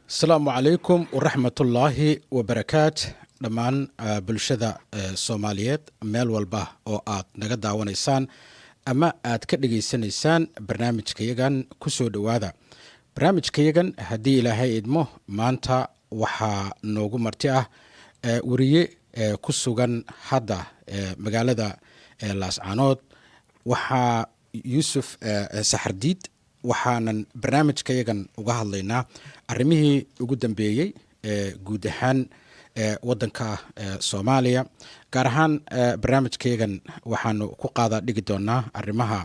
asalaamu calaykum waraxmatullaahi wabarakaat dhammaan bulshada soomaaliyeed meel walba oo aad naga daawanaysaan ama aad ka dhegaysanaysaan barnaamijkayagan kusoo dhowaada barnaamijkayagan haddii ilaahay idmo maanta waxaa noogu marti ah wariye ku sugan hadda magaalada laascaanood waxaa yuusuf saxardiid waxaanan barnaamijkayagan uga hadlaynaa arrimihii ugu dambeeyey guud ahaan wadanka soomaaliya gaar ahaan barnaamijkayagan waxaanu ku qaada dhigi doonaa arrimaha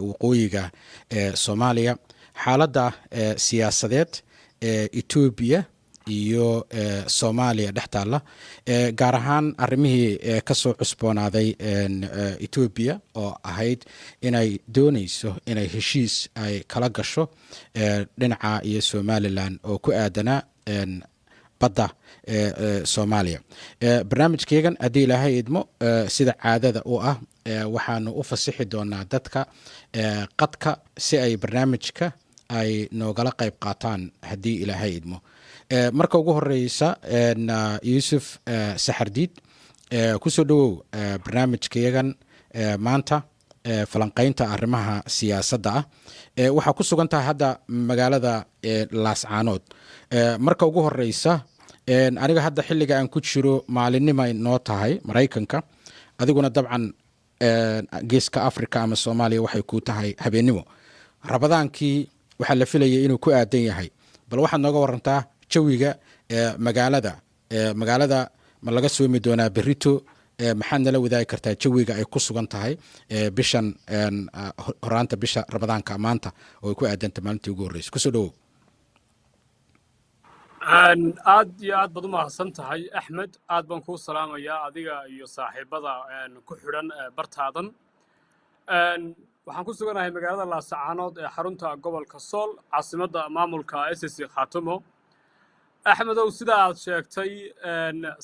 waqooyiga soomaaliya xaaladda siyaasadeed etoobiya iyo soomaaliya dhex taalla gaar ahaan arrimihii kasoo cusboonaaday etoobiya oo ahayd inay doonayso inay heshiis ay kala gasho dhinaca iyo somalilan oo ku aadanaa badda soomaaliya barnaamijkeegan haddii ilaahay idmo sida caadada u ah waxaanu u fasixi doonaa dadka qadka si ay barnaamijka ay noogala qayb qaataan haddii ilaahay idmo marka ugu horeysa yuusuf saxardiid kusoo dhowow barnaamijkayagan maanta falanqaynta arrimaha siyaasadda ah waxaa ku sugan tahay hadda magaalada laascaanood marka ugu horeysa aniga hadda xilliga aan ku jiro maalinimay noo tahay maraykanka adiguna dabcan geeska africa ama soomaaliya waxay ku tahay habeennimo rabadaankii waxaa la filayay inuu ku aadan yahay bal waxaad nooga warantaa jawiga magaalada ma laga soomi doonaa berito maxaad nala wadaagi kartaa jawiga ay ku sugan tahay bishan horaanta bisha ramadaanka maanta oo ay ku aadanta maalintii ugu horreysay kusoo dhowow aad iyo aad baad u mahadsan tahay axmed aad baan kuu salaamayaa adiga iyo saaxiibada ku xidhan bartaadan waxaan ku suganahay magaalada laascaanood ee xarunta gobolka sool caasimadda maamulka SSC Khaatumo axmedow sida aad sheegtay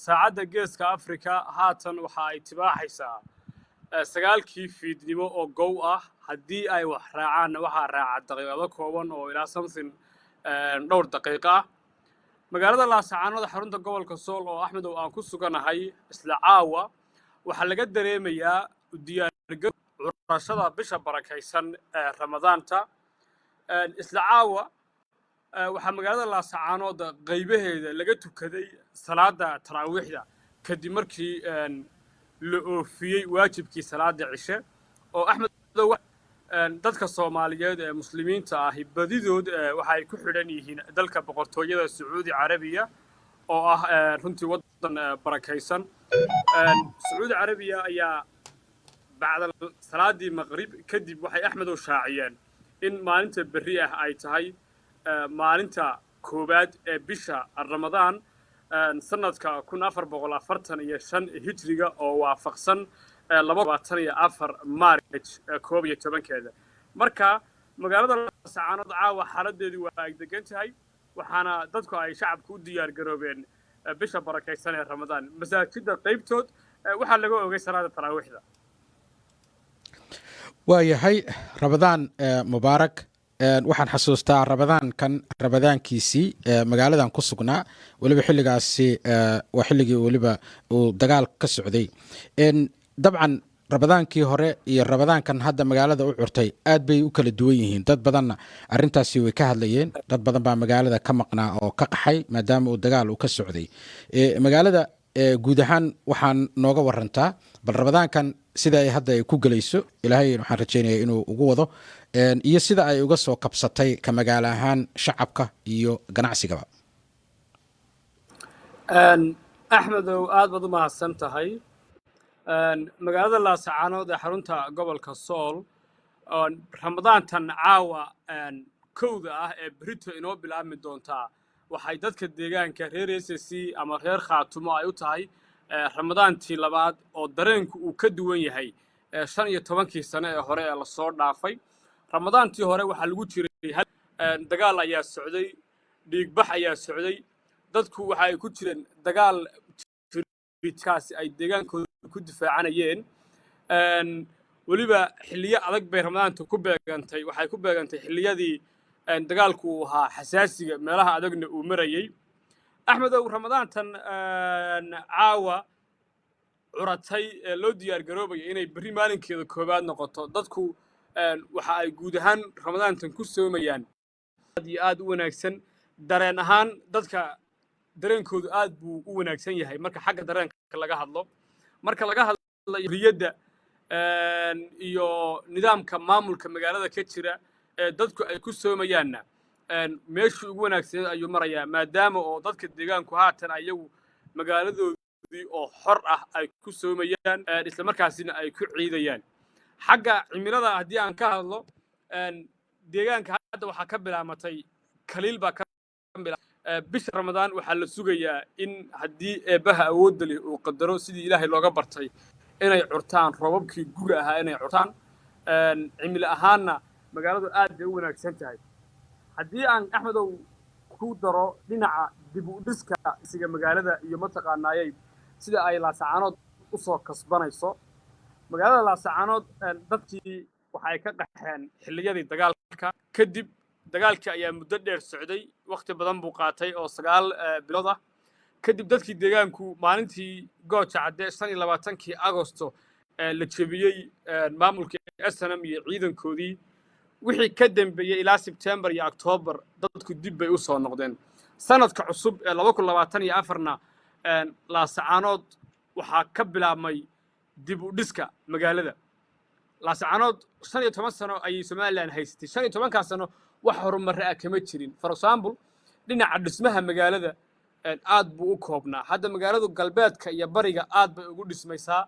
saacadda geeska afrika haatan waxa ay tibaaxaysaa 9kii fiidnimo oo gow ah haddii ay wax raacaan waxaa raaca daqiiqado kooban oo ilaa something dhowr daqiiqo ah magaalada laascaanood xarunta gobolka sool oo axmedow aan ku suganahay isla caawa waxaa laga dareemayaa diyaargarow curashada bisha barakaysan ee ramadaanta isla caawa waxaa magaalada laascaanood qaybaheeda laga tukaday salaada taraawiixda kadib markii la oofiyey waajibkii salaada cishe oo axmedow dadka soomaaliyeed ee muslimiinta ahi badidood waxa ay ku xidhan yihiin dalka boqortooyada sacuudi carabiya oo ah runtii waddan barakaysan sacuudi carabiya ayaa bacda salaadii maqrib kadib waxay axmedow shaaciyeen in maalinta berri ah ay tahay maalinta koowaad ee bisha ramadaan sanadka 1445 hijriga oo waafaqsan 24 maarch 11 marka magaalada laascaanood caawa xaaladeedu waa ay degan tahay waxaana dadku ay shacabku u diyaar garoobeen bisha barakaysan ee ramadaan masaajidda qaybtood waxaa laga ogay salaada taraawiixda waayahay ramadaan mubaarak waxaan xasuustaa ramadaankiisii magaaladan ku sugnaa weliba xilligaasi waa xilligii weliba uu dagaal ka socday dabcan ramadaankii hore iyo ramadaankan hadda magaalada u curtay aad bay u kala duwan yihiin dad badanna arintaasi way ka hadlayeen dad badan baa magaalada ka maqnaa oo ka qaxay maadaama uu dagaal uu ka socday magaalada guud ahaan waxaan nooga warantaa bal ramadaankan sida ay hadda ay ku gelayso ilaahay waxaan rajaynayaa inuu ugu wado iyo sida ay uga soo kabsatay ka magaalo ahaan shacabka iyo ganacsigaba axmedow aad baad u mahadsan tahay magaalada laascaanood ee xarunta gobolka sool ramadaantan caawa kowda ah ee berito inoo bilaabmi doontaa waxay dadka deegaanka reer SSC ama reer Khaatumo ay u tahay ramadaantii labaad oo dareenku uu ka duwan yahay 15kii sano ee hore ee la soo dhaafay ramadaantii hore waxaa lagu jiray dagaal ayaa socday dhiigbax ayaa socday dadku waxa ay ku jireen dagaal kaasi ay deegaankooda ku difaacanayeen weliba xilliyo adag bay ramadaantu ku beegantay waxay ku beegantay xilliyadii dagaalku ahaa xasaasiga meelaha adagna uu marayay axmedow ramadaantan caawa curatay ee loo diyaar garoobaya inay berri maalinkeeda koowaad noqoto dadku waxa ay guud ahaan ramadaantan ku soomayaan aad iyo aad u wanaagsan dareen ahaan dadka dareenkoodu aad buu u wanaagsan yahay marka xagga dareenka laga hadlo marka laga hadlayo riyadda iyo nidaamka maamulka magaalada ka jira ee dadku ay ku soomayaanna meeshii ugu wanaagsaneed ayuu marayaa maadaama oo dadka deegaanku haatan ayagu magaaladoodii oo xor ah ay ku soomayaan isla markaasina ay ku ciidayaan xagga cimilada haddii aan ka hadlo deegaanka hadda waxaa ka bilaamatay kaliil baa ka bisha ramadaan waxaa la sugayaa in haddii eebbaha awoodda leh uu qadaro sidii ilaahay looga bartay inay curtaan roobabkii guga ahaa inay curtaan cimilo ahaanna magaaladu aad bay u wanaagsan tahay haddii aan axmedow ku daro dhinaca dib u dhiska isiga magaalada iyo mataqaanaayay sida ay laasacaanood u soo kasbanayso magaalada laasacaanood dadkii waxa ay ka qaxeen xilliyadii dagaalka kadib dagaalkii ayaa muddo dheer socday waqti badan buu qaatay oo 9 bilood ah kadib dadkii deegaanku maalintii gooja cadde 25 Agosto la jebiyey maamulkii SNM iyo ciidankoodii wixii ka dambeeyay ilaa September iyo October dadku dib bay u soo noqdeen sanadka cusub ee 2024na laasacaanood waxaa ka bilaabmay dib u dhiska magaalada laasacaanood 15 sano ayay Somaliland haysatay 15 sano wax horumar ah kama jirin for example dhinaca dhismaha magaalada aad buu u koobnaa hadda magaaladu galbeedka iyo bariga aad bay ugu dhismaysaa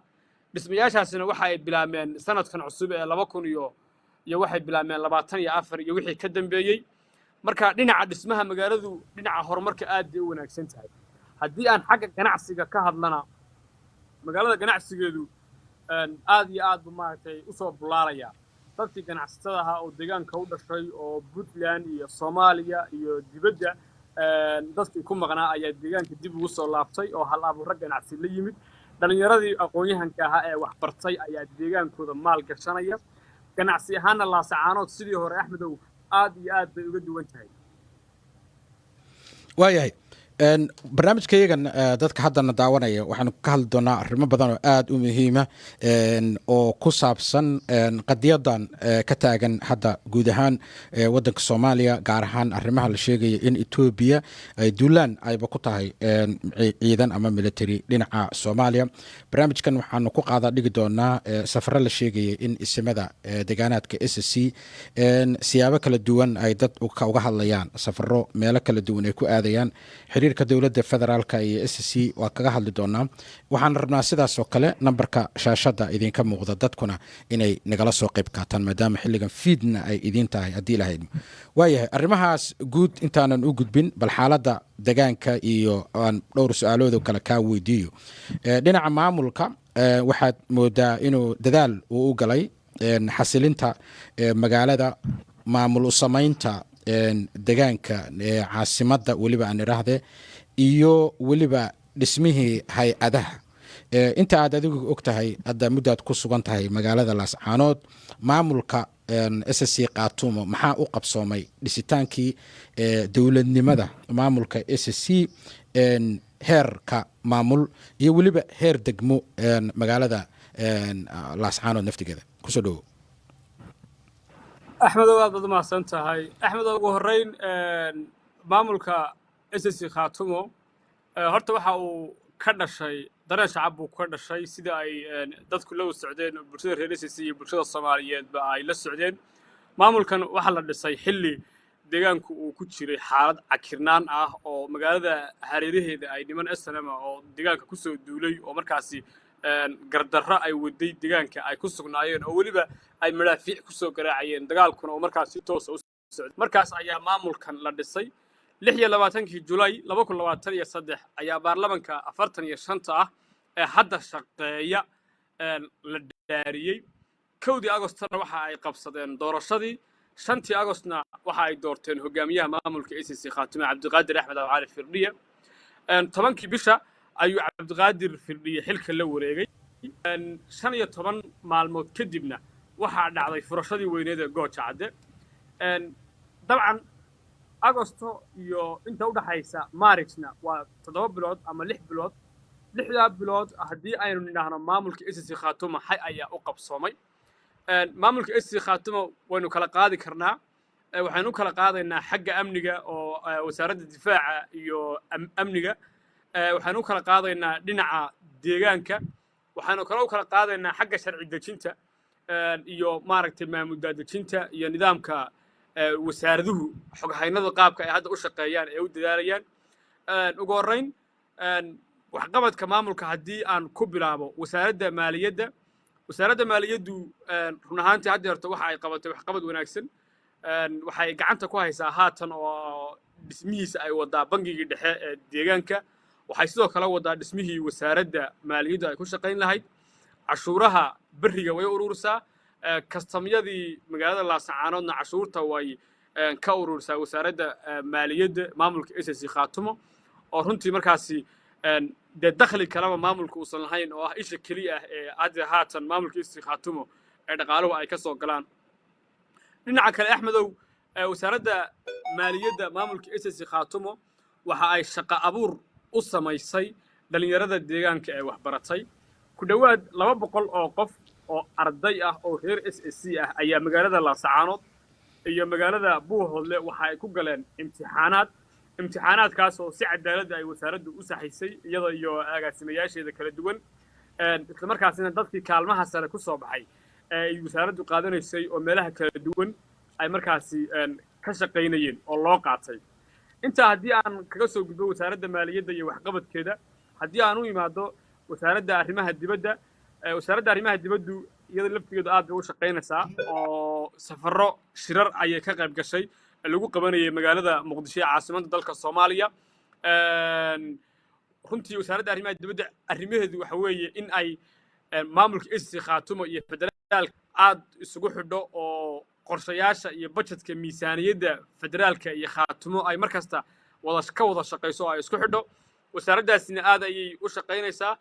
dhismayaashaasina waxa ay bilaabmeen sanadkan cusub ee 2000 iyo waxay bilaabmeen 24 iyo wixii ka dambeeyay marka dhinaca dhismaha magaaladu dhinaca horumarka aad bay u wanaagsan tahay haddii aan xagga ganacsiga ka hadlana magaalada ganacsigeedu aad iyo aad buu maaragtay u soo bulaalaya dadkii ganacsatada ahaa oo deegaanka u dhashay oo Puntland iyo Soomaaliya iyo dibadda dadkii ku maqnaa ayaa deegaanka dib ugu soo laabtay oo hal abuur ganacsi la yimid dhalinyaradii aqoon-yahanka ahaa ee wax bartay ayaa deegaankooda maal gashanaya ganacsi ahaana laasacaanood sidii hore axmedow aad iyo aad bay uga duwan tahay waayahay barnaamijkayagan dadka haddana daawanaya waxaanu ka hadli doonaa arrimo badan oo aad u muhiima oo ku saabsan qadiyadan ka taagan hadda guud ahaan waddanka Soomaaliya gaar ahaan arrimaha la sheegaya in Ethiopia ay duulaan ayba ku tahay ciidan ama military dhinaca Soomaaliya barnaamijkan waxaanu ku qaada dhigi doonaa safar la sheegaya in isimada deegaanaadka SSC siyaabo kala duwan ay dad uga hadlayaan safaro meelo kala duwan ay ku aadayaan xiriirka dowladda federaalka iyo SSC waa kaga hadli doonaa waxaan rabnaa sidaas oo kale nambarka shaashada idinka muuqda dadkuna inay nagala soo qayb qaataan maadaama xilligan feedna ay idin tahay haddii lahayd waayahay arrimahaas guud intaanan u gudbin bal xaaladda deegaanka iyo aan dhowr su'aalood oo kale kaa weydiiyo dhinaca maamulka waxaad moodaa inuu dadaal uu u galay xasilinta magaalada maamul u samaynta deegaanka caasimadda weliba aan idhaahdee iyo weliba dhismihii hay-adaha inta aad adigu og tahay hadda muddaad ku sugan tahay magaalada laascaanood maamulka SSC Qaatumo maxaa u qabsoomay dhisitaankii dowladnimada maamulka SSC heerka maamul iyo weliba heer degmo magaalada laascaanood naftigeeda kusoo dhowo axmedow aad baad umahadsan tahay axmedow ugu horreyn maamulka SSC Qaatumo horta waxa uu ka dhashay dareen shacab buu ka dhashay sida ay dadku la socdeen bulshada reer SSC iyo bulshada Soomaaliyeedba ay la socdeen maamulkan waxa la dhisay xilli deegaanku uu ku jiray xaalad cakirnaan ah oo magaalada hareeraheeda ay niman SNM oo deegaanka ku soo duulay oo markaasi gardarro ay waday deegaanka ay ku sugnaayeen oo weliba ay madaafiic ku soo garaacayeen dagaalkuna oo markaas si toos ah u socday markaas ayaa maamulkan la dhisay 26 July 2023 ayaa baarlamaanka 45 ah ee hadda shaqeeya la dhaariyay 1 Agostna waxa ay qabsadeen doorashadii 5 Agostna waxa ay doorteen hogaamiyaha maamulka SSC Qaatumo Cabdiqaadir Axmed Cali Firdhiye 10 bisha ayuu Cabdiqaadir Firdhiye xilka la wareegay 15 maalmood kadibna waxa dhacday furashadii weyneed ee gooja cadde dabcan agosto iyo inta u dhaxaysa maaricna waa 7 bilood ama 6 bilood 6daa bilood haddii aynu nidhaahno maamulka SSC Khaatumo maxay ayaa u qabsoomay maamulka SSC Khaatumo waynu kala qaadi karnaa waxaynu u kala qaadaynaa xagga amniga oo wasaaradda difaaca iyo amniga waxaynu u kala qaadaynaa dhinaca deegaanka waxaynu kala u kala qaadaynaa xagga sharci dejinta iyo maaragtay maamul daadejinta iyo nidaamka wasaaraduhu xoghaynada qaabka ay hadda u shaqeeyaan ee u dadaalayaan ugu horreyn waxqabadka maamulka haddii aan ku bilaabo wasaaradda maaliyaddu run ahaantii hadda horta waxa ay qabatay waxqabad wanaagsan waxay gacanta ku haysaa haatan oo dhismihiisa ay wadaa bangigii dhexe ee deegaanka waxay sidoo kale wadaa dhismihii wasaaradda maaliyaddu ay ku shaqayn lahayd cashuuraha beriga way ururisaa kastamyadii magaalada Laascaanoodna cashuurta way ka ururisaa wasaaradda maaliyadda maamulka SSC Khaatumo oo runtii markaasi dee dakhli kalaba maamulka uusan lahayn oo ah isha keliya ah ee hadda haatan maamulka SSC Khaatumo ee dhaqaaluhu ay ka soo galaan dhinaca kale axmedow wasaaradda maaliyadda maamulka SSC Khaatumo waxa ay shaqo abuur u samaysay dhalinyarada deegaanka ee waxbaratay ku dhawaad 200 oo qof oo arday ah oo reer SSC ah ayaa magaalada Laascaanood iyo magaalada Buuhoodle waxa ay ku galeen imtixaanaadkaas oo si cadaalad ay wasaaraddu u saxaysay iyada iyo agaasimayaasheeda kala duwan isla markaasina dadkii kaalmaha sare ku soo baxay ay wasaaraddu qaadanaysay oo meelaha kala duwan ay markaasi ka shaqaynayeen oo loo qaatay intaa haddii aan kaga soo gudbo wasaaradda maaliyadda iyo waxqabadkeeda haddii aan u imaado wasaaradda arrimaha dibaddu iyada laftigeedu aad bay u shaqaynaysaa oo safarro shirar ayay ka qayb gashay lagu qabanayay magaalada muqdisho ee caasimadda dalka Soomaaliya runtii wasaaradda arrimaha dibadda arrimaheedu waxa weeye in ay maamulka SSC Khaatumo iyo federaalka aad isugu xidho oo qorshayaasha iyo budgetka miisaaniyadda federaalka iyo Khaatumo ay markasta wada shaqayso oo ay isku xidho wasaaraddaasina aad ayay u shaqaynaysaa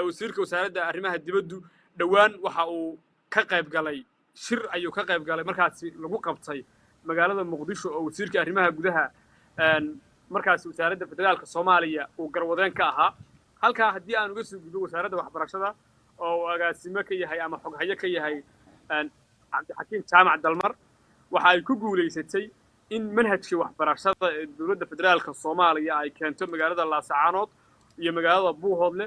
wasiirka wasaaradda arrimaha dibaddu dhawaan waxa uu ka qayb galay shir ayuu ka qayb galay markaasi lagu qabtay magaalada muqdisho oo wasiirka arrimaha gudaha markaasi wasaaradda federaalka Soomaaliya uu garwadeen ka ahaa halkaa haddii aan uga soo gudbo wasaaradda waxbarashada oo agaasimo ka yahay ama xoghaye ka yahay cabdixakiin jaamac dalmar waxa ay ku guulaysatay in manhajkii waxbarashada ee dowladda federaalka Soomaaliya ay keento magaalada Laascaanood iyo magaalada Buuhoodle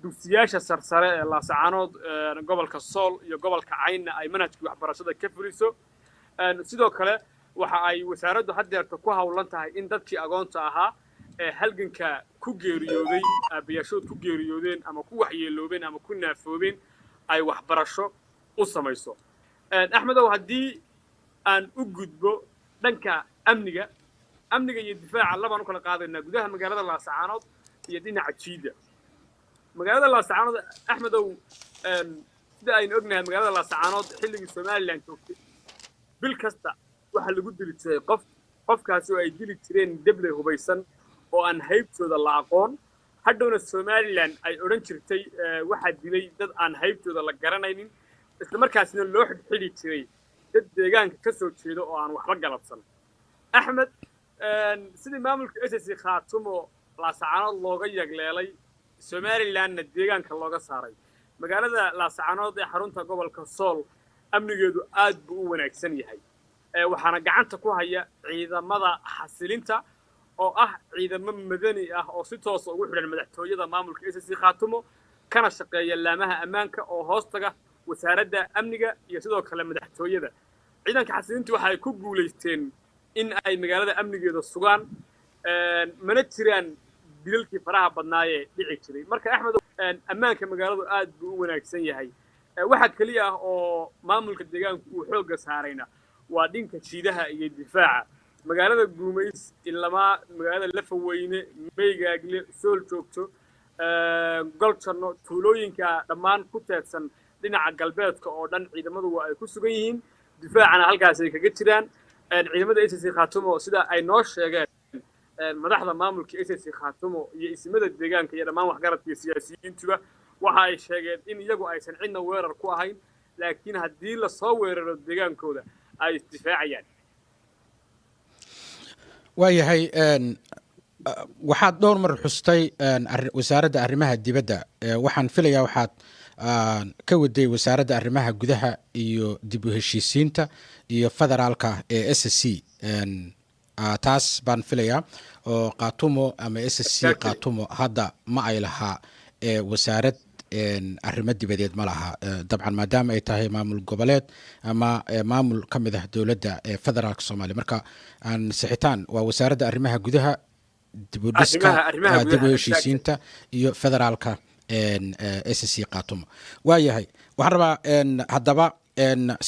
dugsiyaasha sarsare ee Laascaanood gobolka Sool iyo gobolka Caynna ay manhajkii waxbarashada ka fuliso sidoo kale waxa ay wasaaraddu haddeerta ku hawlan tahay in dadkii agoonta ahaa ee halganka ku geeriyooday aabayaashood ku geeriyoodeen ama ku waxyeeloobeen ama ku naafoobeen ay waxbarasho u samayso axmedow haddii aan u gudbo dhanka amniga iyo difaaca labaan u kala qaadaynaa gudaha magaalada Laascaanood iyo dhinaca jiida magaalada Laascaanood axmedow sida aynu ognahay magaalada Laascaanood xilligii Somaliland joogtay bil kasta waxa lagu dili jiray qofkaasi oo ay dili jireen debley hubaysan oo aan haybtooda la aqoon hadhowna Somaliland ay oran jirtay waxa dilay dad aan haybtooda la garanaynin isla markaasina loo xidhxidhi jiray dad deegaanka ka soo jeeda oo aan waxba galabsan axmed sidii maamulka SSC Khaatumo Laascaanood looga yagleelay Somalilandna deegaanka looga saaray magaalada Laascaanood ee xarunta gobolka Sool amnigeedu aad buu u wanaagsan yahay waxaana gacanta ku haya ciidamada xasilinta oo ah ciidamo madani ah oo si toos ah ugu xidhan madaxtooyada maamulka SSC Khaatumo kana shaqeeya laamaha ammaanka oo hoostaga wasaaradda amniga iyo sidoo kale madaxtooyada ciidanka xasilintu waxa ay ku guuleysteen in ay magaalada amnigeeda sugaan mana jiraan dilalkii faraha badnaayee dhici jiray marka axmed ammaanka magaaladu aad buu u wanaagsan yahay waxa kaliya ah oo maamulka deegaanku uu xoogga saarayna waa dhinka jiidaha iyo difaaca magaalada Guumays ilaa magaalada Lafaweyne Meygaagle Sool joogto Goljarno tuulooyinka dhammaan ku teedsan dhinaca galbeedka oo dhan ciidamadu waa ay ku sugan yihiin difaacana halkaas ay kaga jiraan ciidamada SSC Khaatumo sida ay noo sheegeen madaxda maamulka SSC Khaatumo iyo ismada deegaanka iyo dhammaan waxgaradka siyaasiyiintuba waxa ay sheegeen in iyagu aysan cidna weerar ku ahayn laakiin haddii la soo weeraro deegaankooda ay isdifaacayaan waayahay waxaad dhowr mar xustay wasaaradda arrimaha dibadda waxaan filayaa waxaad ka waday wasaaradda arrimaha gudaha iyo dib u heshiisiinta iyo federaalka ee s c taas baan filayaa oo qaatumo ama s c qaatumo hadda ma ay lahaa wasaarad arrimo dibadeed ma laha dabcan maadaama ay tahay maamul goboleed ama maamul ka mid ah dowladda federaalka soomaaliya marka sixitaan waa wasaaradda arrimaha gudaha dib u dhiska dib u heshiisiinta iyo federaalka s c qaatumo waayahay waxaan rabaa haddaba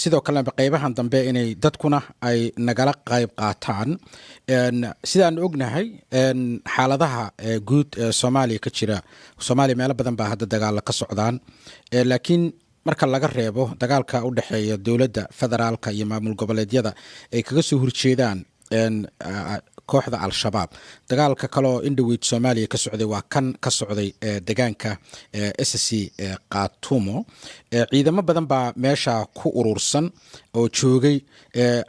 sidoo kaleba qeybahan dambe inay dadkuna ay nagala qayb qaataan sidaan ognahay xaaladaha guud soomaaliya ka jira soomaaliya meelo badan baa hadda dagaalo ka socdaan laakiin marka laga reebo dagaalka u dhexeeya dowladda federaalka iyo maamul goboleedyada ay kaga soo horjeedaan kooxda al-shabaab dagaalka kaleoo indhoweyd soomaaliya ka socday waa kan ka socday degaanka s c qaatumo ciidamo badan baa meesha ku urursan oo joogay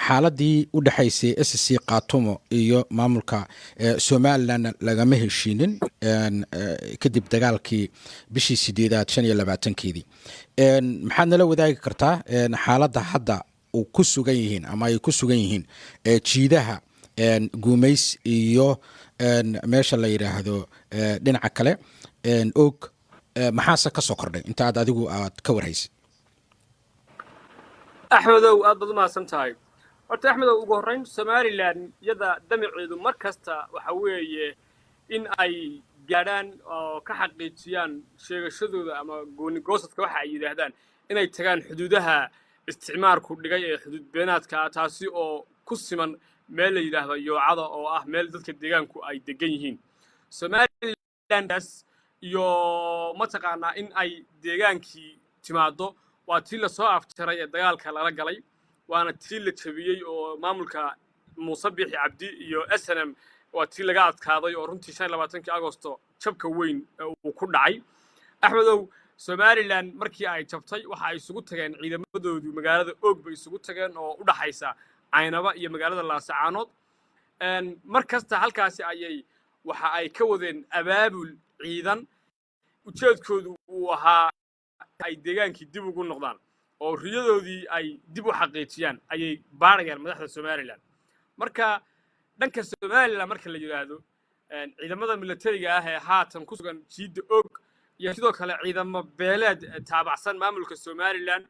xaaladii u dhexaysay s c qaatumo iyo maamulka somalilan lagama heshiinin kadib dagaalkii bishii 8/5/keedii maxaad nala wadaagi kartaa xaaladda hadda uu ku sugan yihiin ama ay ku sugan yihiin jiidaha guumays iyo meesha la yidhaahdo dhinaca kale og maxaase ka soo kordhay inta adigu aad ka warhaysid axmedow aad baad u mahadsan tahay horta axmedow ugu horrayn somalilan iyada damaceedu mar kasta waxa weeye in ay gaadhaan oo ka xaqiijiyaan sheegashadooda ama gooni-goosadka waxa ay yidhaahdaan inay tagaan xuduudaha isticmaalku dhigay ee xuduud beenaadka ah taasi oo ku siman meel la yidhaahdo yoocada oo ah meel dadka deegaanku ay degan yihiin somalilandaas iyo mataqaanaa in ay deegaankii timaaddo waa tii lasoo afjaray ee dagaalka lala galay waana tii la jabiyey oo maamulka muuse biixi cabdi iyo snm waa tii laga adkaaday oo runtii 25 agosto jabka weyn uu ku dhacay axmedow somalilan markii ay jabtay waxa ay isugu tageen ciidamadoodu magaalada og bay isugu tageen oo u dhaxaysa caynaba iyo magaalada laasacaanood mar kasta halkaasi ayay waxa ay ka wadeen abaabul ciidan ujeedkoodu uu ahaa ay deegaankii dib ugu noqdaan oo riyadoodii ay dib u xaqiijiyaan ayay baarayaan madaxda somalilan marka dhanka somalilan marka la yidhaahdo ciidamada militariga ah ee haatan ku sugan jiidda og iyo sidoo kale ciidamo beeleed taabacsan maamulka somalilan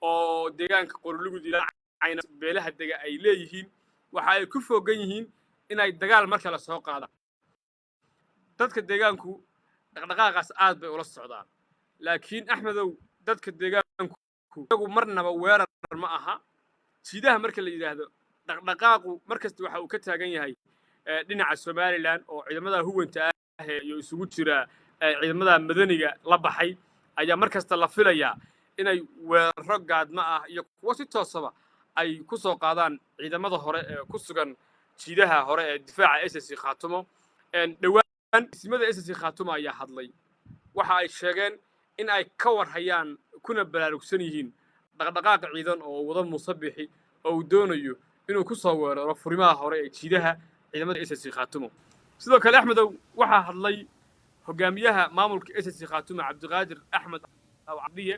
oo deegaanka qorolugud ilaa cayna beelaha dega ay leeyihiin waxa ay ku fogan yihiin inay dagaal mar kale soo qaadaan dadka deegaanku dhaqdhaqaaqaas aad bay ula socdaan laakiin axmedow dadka deegaanku iyagu marnaba weerar ma aha jiidaha marka la yidhaahdo dhaqdhaqaaqu mar kasta waxa uu ka taagan yahay dhinaca somalilan oo ciidamada huwanta ah iyo isugu jira ciidamada madaniga la baxay ayaa mar kasta la filayaa inay weeraro gaadma ah iyo kuwo si toosaba ay ku soo qaadaan ciidamada hore ee ku sugan jiidaha hore ee difaaca SSC Khaatumo dhawaan ismada SSC Khaatumo ayaa hadlay waxa ay sheegeen in ay ka warhayaan kuna baraarugsan yihiin dhaqdhaqaaqa ciidan oo wada musabixi oo doonayo inuu ku soo weeraro furimaha hore ee jiidaha ciidamada SSC Khaatumo sidoo kale axmedow waxa hadlay hogaamiyaha maamulka SSC Khaatumo Cabdiqaadir Axmed Cabdiye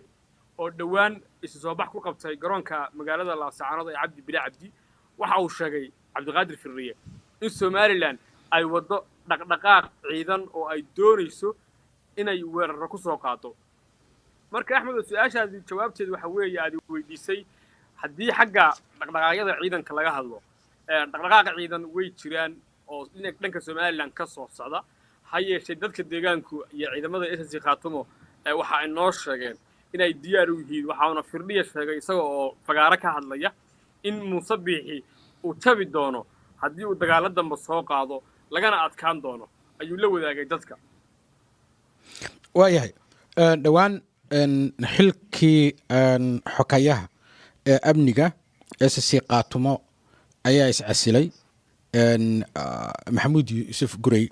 oo dhawaan isu soo bax ku qabtay garoonka magaalada Laasacaanood ee Cabdi Bilaa Cabdi waxa uu sheegay Cabdiqaadir Firriye in Somaliland ay wado dhaqdhaqaaq ciidan oo ay doonayso inay weeraro ku soo qaado marka axmed su'aashaadii jawaabteedu waxa weeye aad weydiisay haddii xagga dhaqdhaqaaqyada ciidanka laga hadlo dhaqdhaqaaqa ciidan way jiraan oo dhanka Somaliland ka soo socda ha yeeshee dadka deegaanku iyo ciidamada SSC Khaatumo waxa ay noo sheegeen inay diyaar u yihiin waxaana Firdhiye sheegay isaga oo fagaaro ka hadlaya in musabixi uu tabi doono haddii uu dagaal dambe soo qaado lagana adkaan doono ayuu la wadaagay dadka waayahay dhawaan xilkii xokayaha amniga SSC Khaatumo ayaa iscasilay maxamuud yuusuf gurey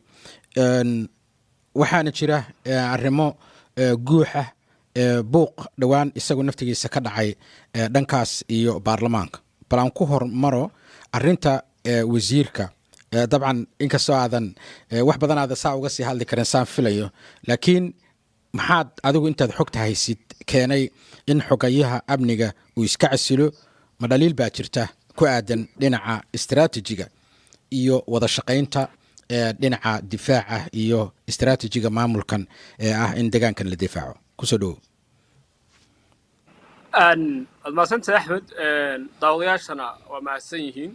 waxaana jira arrimo guuxa buuq dhawaan isagu naftigiisa ka dhacay dhankaas iyo baarlamaanka bal aan ku hormaro arrinta wasiirka dabcan inkastoo aadan wax badan aada saa uga sii hadli karin saan filayo laakiin maxaad adigu intaad xogta haysid keenay in xogayaha amniga uu iska casilo ma dhaliil baa jirta ku aadan dhinaca istiraatijiga iyo wada shaqaynta dhinaca difaaca iyo istiraatijiga maamulkan ee ah in deegaankan la difaaco kusoo dhowow waad mahadsantahay axmed daawadayaashana waa mahadsan yihiin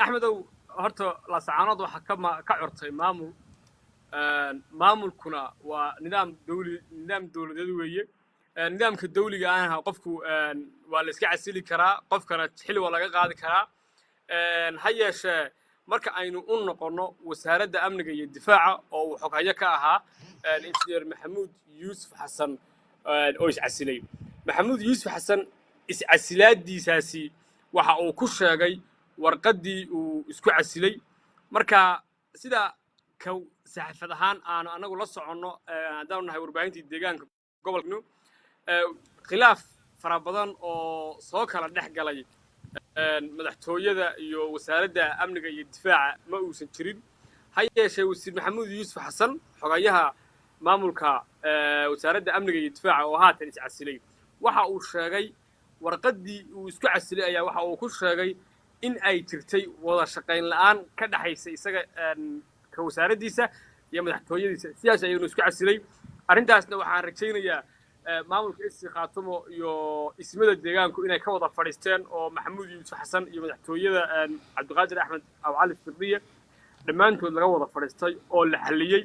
axmedow horta laasacaanood waxaa ka curtay maamul maamulkuna waa nidaam dowladeed weeye nidaamka dawliga ahna qofku waa la iska casili karaa qofkana xilli waa laga qaadi karaa ha yeeshee marka aynu u noqonno wasaaradda amniga iyo difaaca oo uu xoghayo ka ahaa injineer maxamuud yuusuf xasan oo iscasilay maxamuud yuusuf xasan iscasilaadiisaasi waxa uu ku sheegay warqaddii uu isku casilay marka sida saxaafad ahaan aanu anagu la soconno haddaanu nahay warbaahintii deegaanka gobolka khilaaf fara badan oo soo kala dhex galay madaxtooyada iyo wasaaradda amniga iyo difaaca ma uusan jirin ha yeeshee wasiir maxamuud yuusuf xasan xogayaha maamulka wasaaradda amniga iyo difaaca oo haatan iscasilay waxa uu sheegay warqaddii uu isku casilay ayaa waxa uu ku sheegay in ay jirtay wada shaqayn la'aan ka dhaxaysa isaga ka wasaaraddiisa iyo madaxtooyadiisa sidaas ayuunu isku casilay arrintaasna waxaan rajaynayaa maamulka SC Khaatumo iyo ismada deegaanku inay ka wada fadhiisteen oo maxamuud yuusuf xasan iyo madaxtooyada cabdiqaadir axmed aw cali firdiye dhammaantood laga wada fadhiistay oo la xalliyey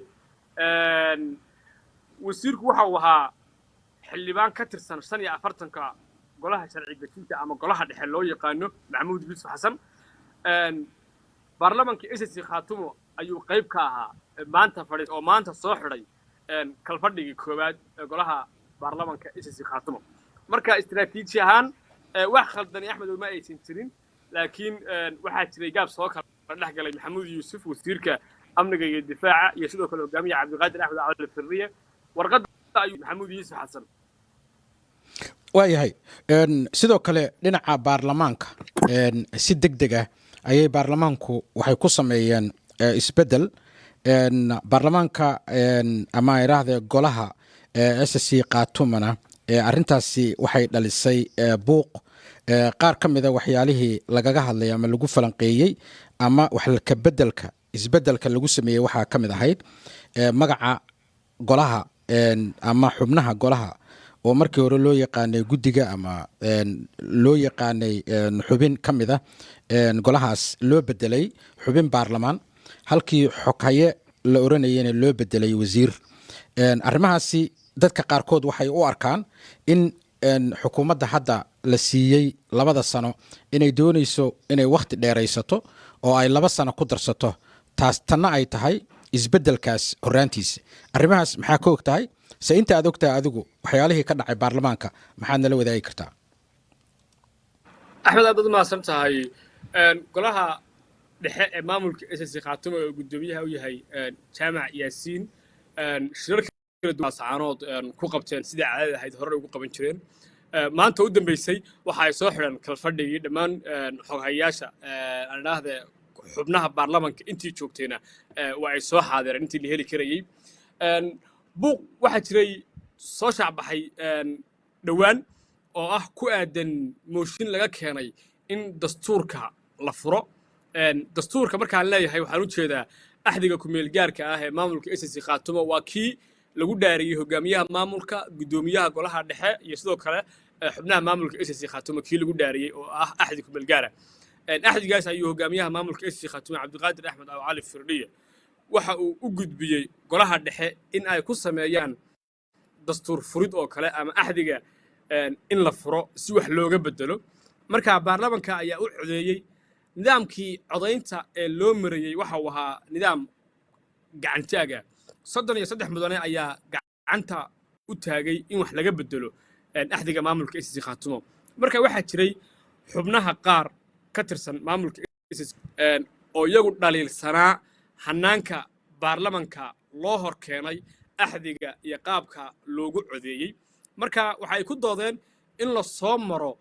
wasiirku waxa uu ahaa xildhibaan ka tirsan 45ka golaha sharci dejinta ama golaha dhexe loo yaqaano maxamuud yuusuf xasan baarlamaanka SC Khaatumo ayuu qayb ka ahaa maanta fadhiis oo maanta soo xidhay kalfadhigii koowaad ee golaha baarlamaanka SC Khaatumo marka istiraatiiji ahaan wax khaldan axmed ma aysan jirin laakiin waxaa jiray gaab soo kala dhex galay maxamuud yuusuf wasiirka amniga iyo difaaca iyo sidoo kale hogaamiye cabdiqaadir axmed cali firdiye warqadda ayuu maxamuud yuusuf xasan waayahay sidoo kale dhinaca baarlamaanka si degdeg ah ayay baarlamaanku waxay ku sameeyeen isbedel baarlamaanka ama iraahde golaha SC Khaatumana arrintaasi waxay dhalisay buuq qaar ka mid a waxyaalihii lagaga hadlay ama lagu falanqeeyey ama wax ka bedelka isbedelka lagu sameeyey waxaa ka mid ahayd magaca golaha ama xubnaha golaha oo markii hore loo yaqaanay guddiga ama loo yaqaanay xubin ka mid ah golahaas loo bedelay xubin baarlamaan halkii xoghaye la oranayayna loo bedelay wasiir arrimahaasi dadka qaarkood waxay u arkaan in xukuumadda hadda la siiyey 2 sano inay doonayso inay wakhti dheeraysato oo ay 2 sano ku darsato tanna ay tahay isbedelkaas horaantiisa arrimahaas maxaa ka og tahay se inta aad ogtahay adigu waxyaalihii ka dhacay baarlamaanka maxaad nala wadaagi kartaa axmed aad u mahadsan tahay golaha dhexe ee maamulka SC Khaatumo oo gudoomiyaha u yahay jaamac yaasiin shirarka kala duwan saacanood ku qabteen sidii caadada ahayd hore ugu qaban jireen maanta u dambeysay waxa ay soo xidhan kalfadhigii dhammaan xoghayaasha aan idhaahde xubnaha baarlamaanka intii joogtayna waa ay soo xaadireen intii la heli karayey buuq waxaa jiray soo shaacbaxay dhowaan oo ah ku aadan mooshin laga keenay in dastuurka la furo dastuurka markaan leeyahay waxaan u jeedaa axdiga ku-meel gaarka ah ee maamulka SC Khaatumo waa kii lagu dhaariyey hogaamiyaha maamulka gudoomiyaha golaha dhexe iyo sidoo kale xubnaha maamulka SC Khaatumo kii lagu dhaariyey oo ah axdi ku-meel gaara axdigaas ayuu hogaamiyaha maamulka SC Khaatumo cabdiqaadir axmed aw cali firdiye waxa uu u gudbiyey golaha dhexe in ay ku sameeyaan dastuur furid oo kale ama axdiga in la furo si wax looga bedelo marka baarlamaanka ayaa u codeeyey nidaamkii codaynta ee loo marayey waxa uu ahaa nidaam gacantaaga 33 mudane ayaa gacanta u taagay in wax laga bedelo axdiga maamulka SC Khaatumo marka waxaa jiray xubnaha qaar ka tirsan maamulka SC oo iyagu dhaliilsanaa hanaanka baarlamaanka loo hor keenay axdiga iyo qaabka loogu codeeyey marka waxay ku doodeen in la soo maro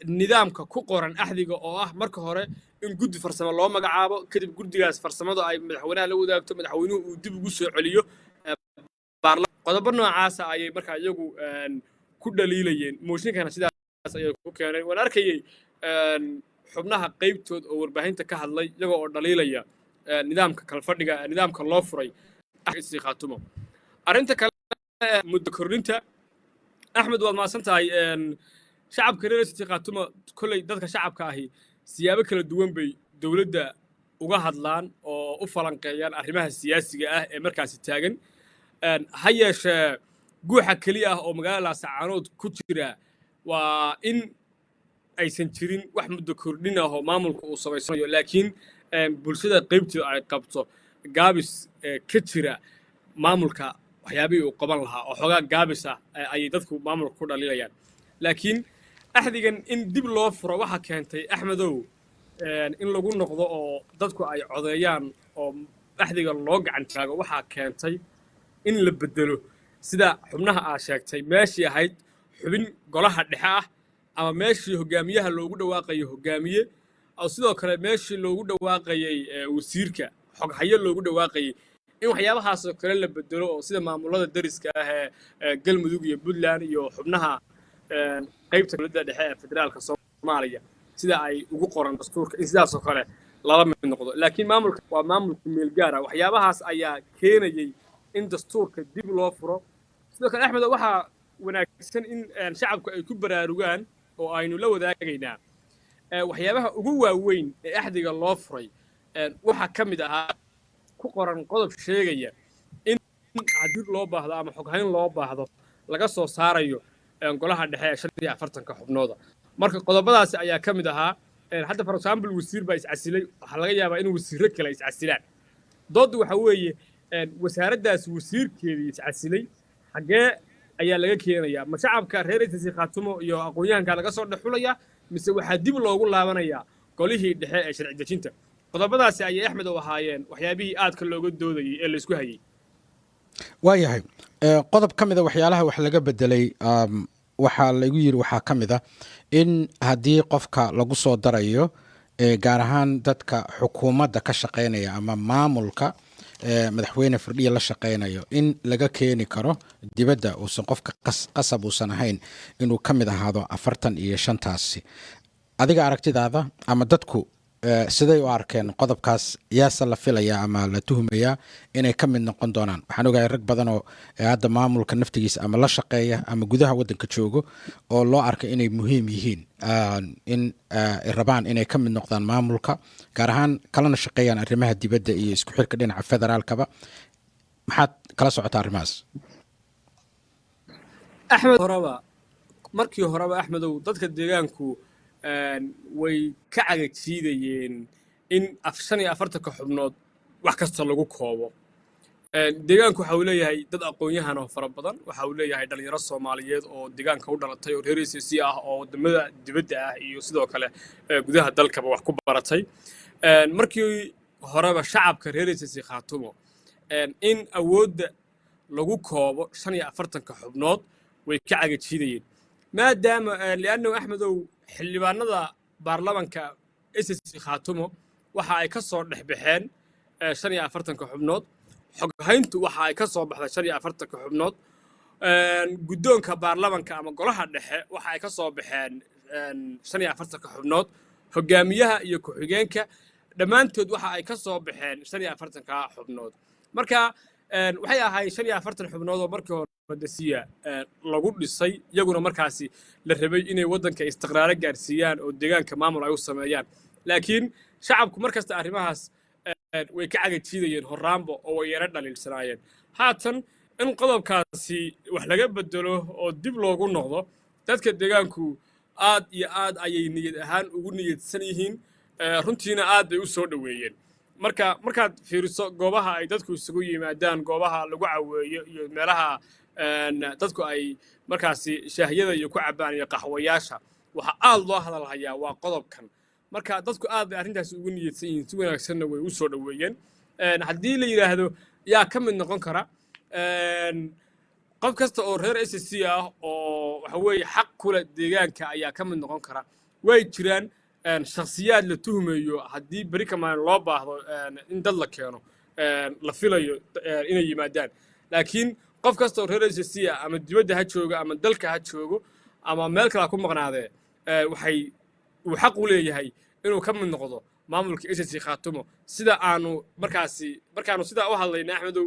nidaamka ku qoran axdiga oo ah marka hore in guddi farsamo loo magacaabo kadib guddigaas farsamadu ay madaxweynaha la wadaagto madaxweynuhu uu dib ugu soo celiyo qodobo noocaasa ayay markaa iyagu ku dhaliilayeen mooshinkana sidaas ayay ku keeneen waan arkayay xubnaha qaybtood oo warbaahinta ka hadlay iyagoo oo dhaliilaya nidaamka kalfadhiga nidaamka loo furay khaatumo arrinta kale muddo kordhinta axmed waad mahadsan tahay shacabka reer khaatumo kolley dadka shacabka ahi siyaabo kala duwan bay dowladda uga hadlaan oo u falanqeeyaan arrimaha siyaasiga ah ee markaasi taagan ha yeeshee guuxa keliya ah oo magaalada Laascaanood ku jira waa in aysan jirin wax muddo kordhin ah oo maamulka uu samaysanayo laakiin bulshada qaybteeda ay qabto gaabis ka jira maamulka waxyaabihii uu qaban lahaa oo xogaa gaabis ah ayay dadku maamulka ku dhaliilayaan laakiin axdigan in dib loo furo waxa keentay axmedow in lagu noqdo oo dadku ay codeeyaan oo axdiga loo gacan taago waxaa keentay in la bedelo sida xubnaha aad sheegtay meeshii ahayd xubin golaha dhexe ah ama meeshii hogaamiyaha loogu dhawaaqayay hogaamiye oo sidoo kale meeshii loogu dhawaaqayay wasiirka xoghaye loogu dhawaaqayay in waxyaabahaas oo kale la bedelo oo sida maamulada dariska ah ee galmudug iyo puntland iyo xubnaha qaybta dowladda dhexe ee federaalka Soomaaliya sida ay ugu qoran dastuurka in sidaas oo kale lala mid noqdo laakiin maamulka waa maamulka meel gaar ah waxyaabahaas ayaa keenayay in dastuurka dib loo furo sidoo kale axmed waxaa wanaagsan in shacabku ay ku baraarugaan oo aynu la wadaagaynaa waxyaabaha ugu waaweyn ee axdiga loo furay waxaa ka mid ahaa ku qoran qodob sheegaya in haddii loo baahdo ama xoghayn loo baahdo laga soo saarayo golaha dhexe ee 45 xubnooda marka qodobadaasi ayaa ka mid ahaa hadda for example wasiir baa iscasilay waxaa laga yaabaa in wasiirro kale iscasilaan dooddu waxa weeye wasaaraddaas wasiirkeedii iscasilay xaggee ayaa laga keenayaa ma shacabka reer khaatumo iyo aqoon-yahanka laga soo dhexulaya mise waxaa dib loogu laabanayaa golihii dhexe ee sharci dejinta qodobadaasi ayay axmed u ahaayeen waxyaabihii aadka looga doodayay ee laysku hayay waayahay qodob ka mid a waxyaalaha wax laga bedelay waxaa lagu yiri waxaa ka mid a in haddii qofka lagu soo darayo gaar ahaan dadka xukuumadda ka shaqaynaya ama maamulka madaxweyne firdhiya la shaqaynayo in laga keeni karo dibadda uusan qofka qasab uusan ahayn inuu ka mid ahaado 45taasi adiga aragtidaada ama dadku siday u arkeen qodobkaas yaasa la filaya ama la tuhmaya inay ka mid noqon doonaan waxaan ogahay rag badan oo hadda maamulka naftigiisa ama la shaqeeya ama gudaha waddanka joogo oo loo arkay inay muhiim yihiin in ay rabaan inay ka mid noqdaan maamulka gaar ahaan kalena shaqeeyaan arrimaha dibadda iyo isku xirka dhinaca federaalkaba maxaad kala socotaa arrimahaas axmed markii horeba axmedow dadka deegaanku way ka cagajiidayeen in 45 xubnood wax kasta lagu koobo deegaanku waxa uu leeyahay dad aqoon-yahan oo fara badan waxa uu leeyahay dhalinyaro Soomaaliyeed oo deegaanka u dhalatay oo reer SSC ah oo wadamada dibadda ah iyo sidoo kale gudaha dalkaba wax ku baratay markii horeba shacabka reer SSC Khaatumo in awoodda lagu koobo 45 xubnood way ka cagajiidayeen maadaama li'annahu axmedow xildhibaanada baarlamaanka SSC Khaatumo waxa ay ka soo dhexbaxeen 45 xubnood xoghayntu waxa ay ka soo baxday 45 xubnood guddoonka baarlamaanka ama golaha dhexe waxa ay ka soo baxeen 45 xubnood hogaamiyaha iyo ku-xigeenka dhammaantood waxa ay ka soo baxeen 45 xubnood marka waxay ahayd 45 xubnood oo markii hore dasiya lagu dhisay iyaguna markaasi la rabay inay waddanka istiqraar gaarsiiyaan oo deegaanka maamul ay u sameeyaan laakiin shacabku markasta arrimahaas way ka cagajiidayeen horaanba oo way yara dhaliilsanaayeen haatan in qodobkaasi wax laga bedelo oo dib loogu noqdo dadka deegaanku aad iyo aad ayay niyad ahaan ugu niyadsan yihiin runtiina aad bay u soo dhaweeyeen markaad fiiriso goobaha ay dadku isugu yimaadaan goobaha lagu caweeyo iyo meelaha dadku ay markaasi shaahiyada iyo ku cabaan iyo qaxwayaasha waxa aad loo hadalhayaa waa qodobkan marka dadku aad bay arrintaas ugu niyadsan yihiin si wanaagsanna way u soo dhaweeyeen haddii la yiraahdo yaa ka mid noqon kara qof kasta oo reer SSC ah oo waxa weeye xaq kule deegaanka ayaa ka mid noqon kara way jiraan shakhsiyaad la tuhmayo haddii beri kamaan loo baahdo in dad la keeno la filayo inay yimaadaan laakiin qof kasta oo reer SSC ah ama dibadda ha joogo ama dalka ha joogo ama meel kale ha ku maqnaadee uu xaq u leeyahay inuu ka mid noqdo maamulka SSC Khaatumo sida markaanu sidaa u hadlayna Axmedow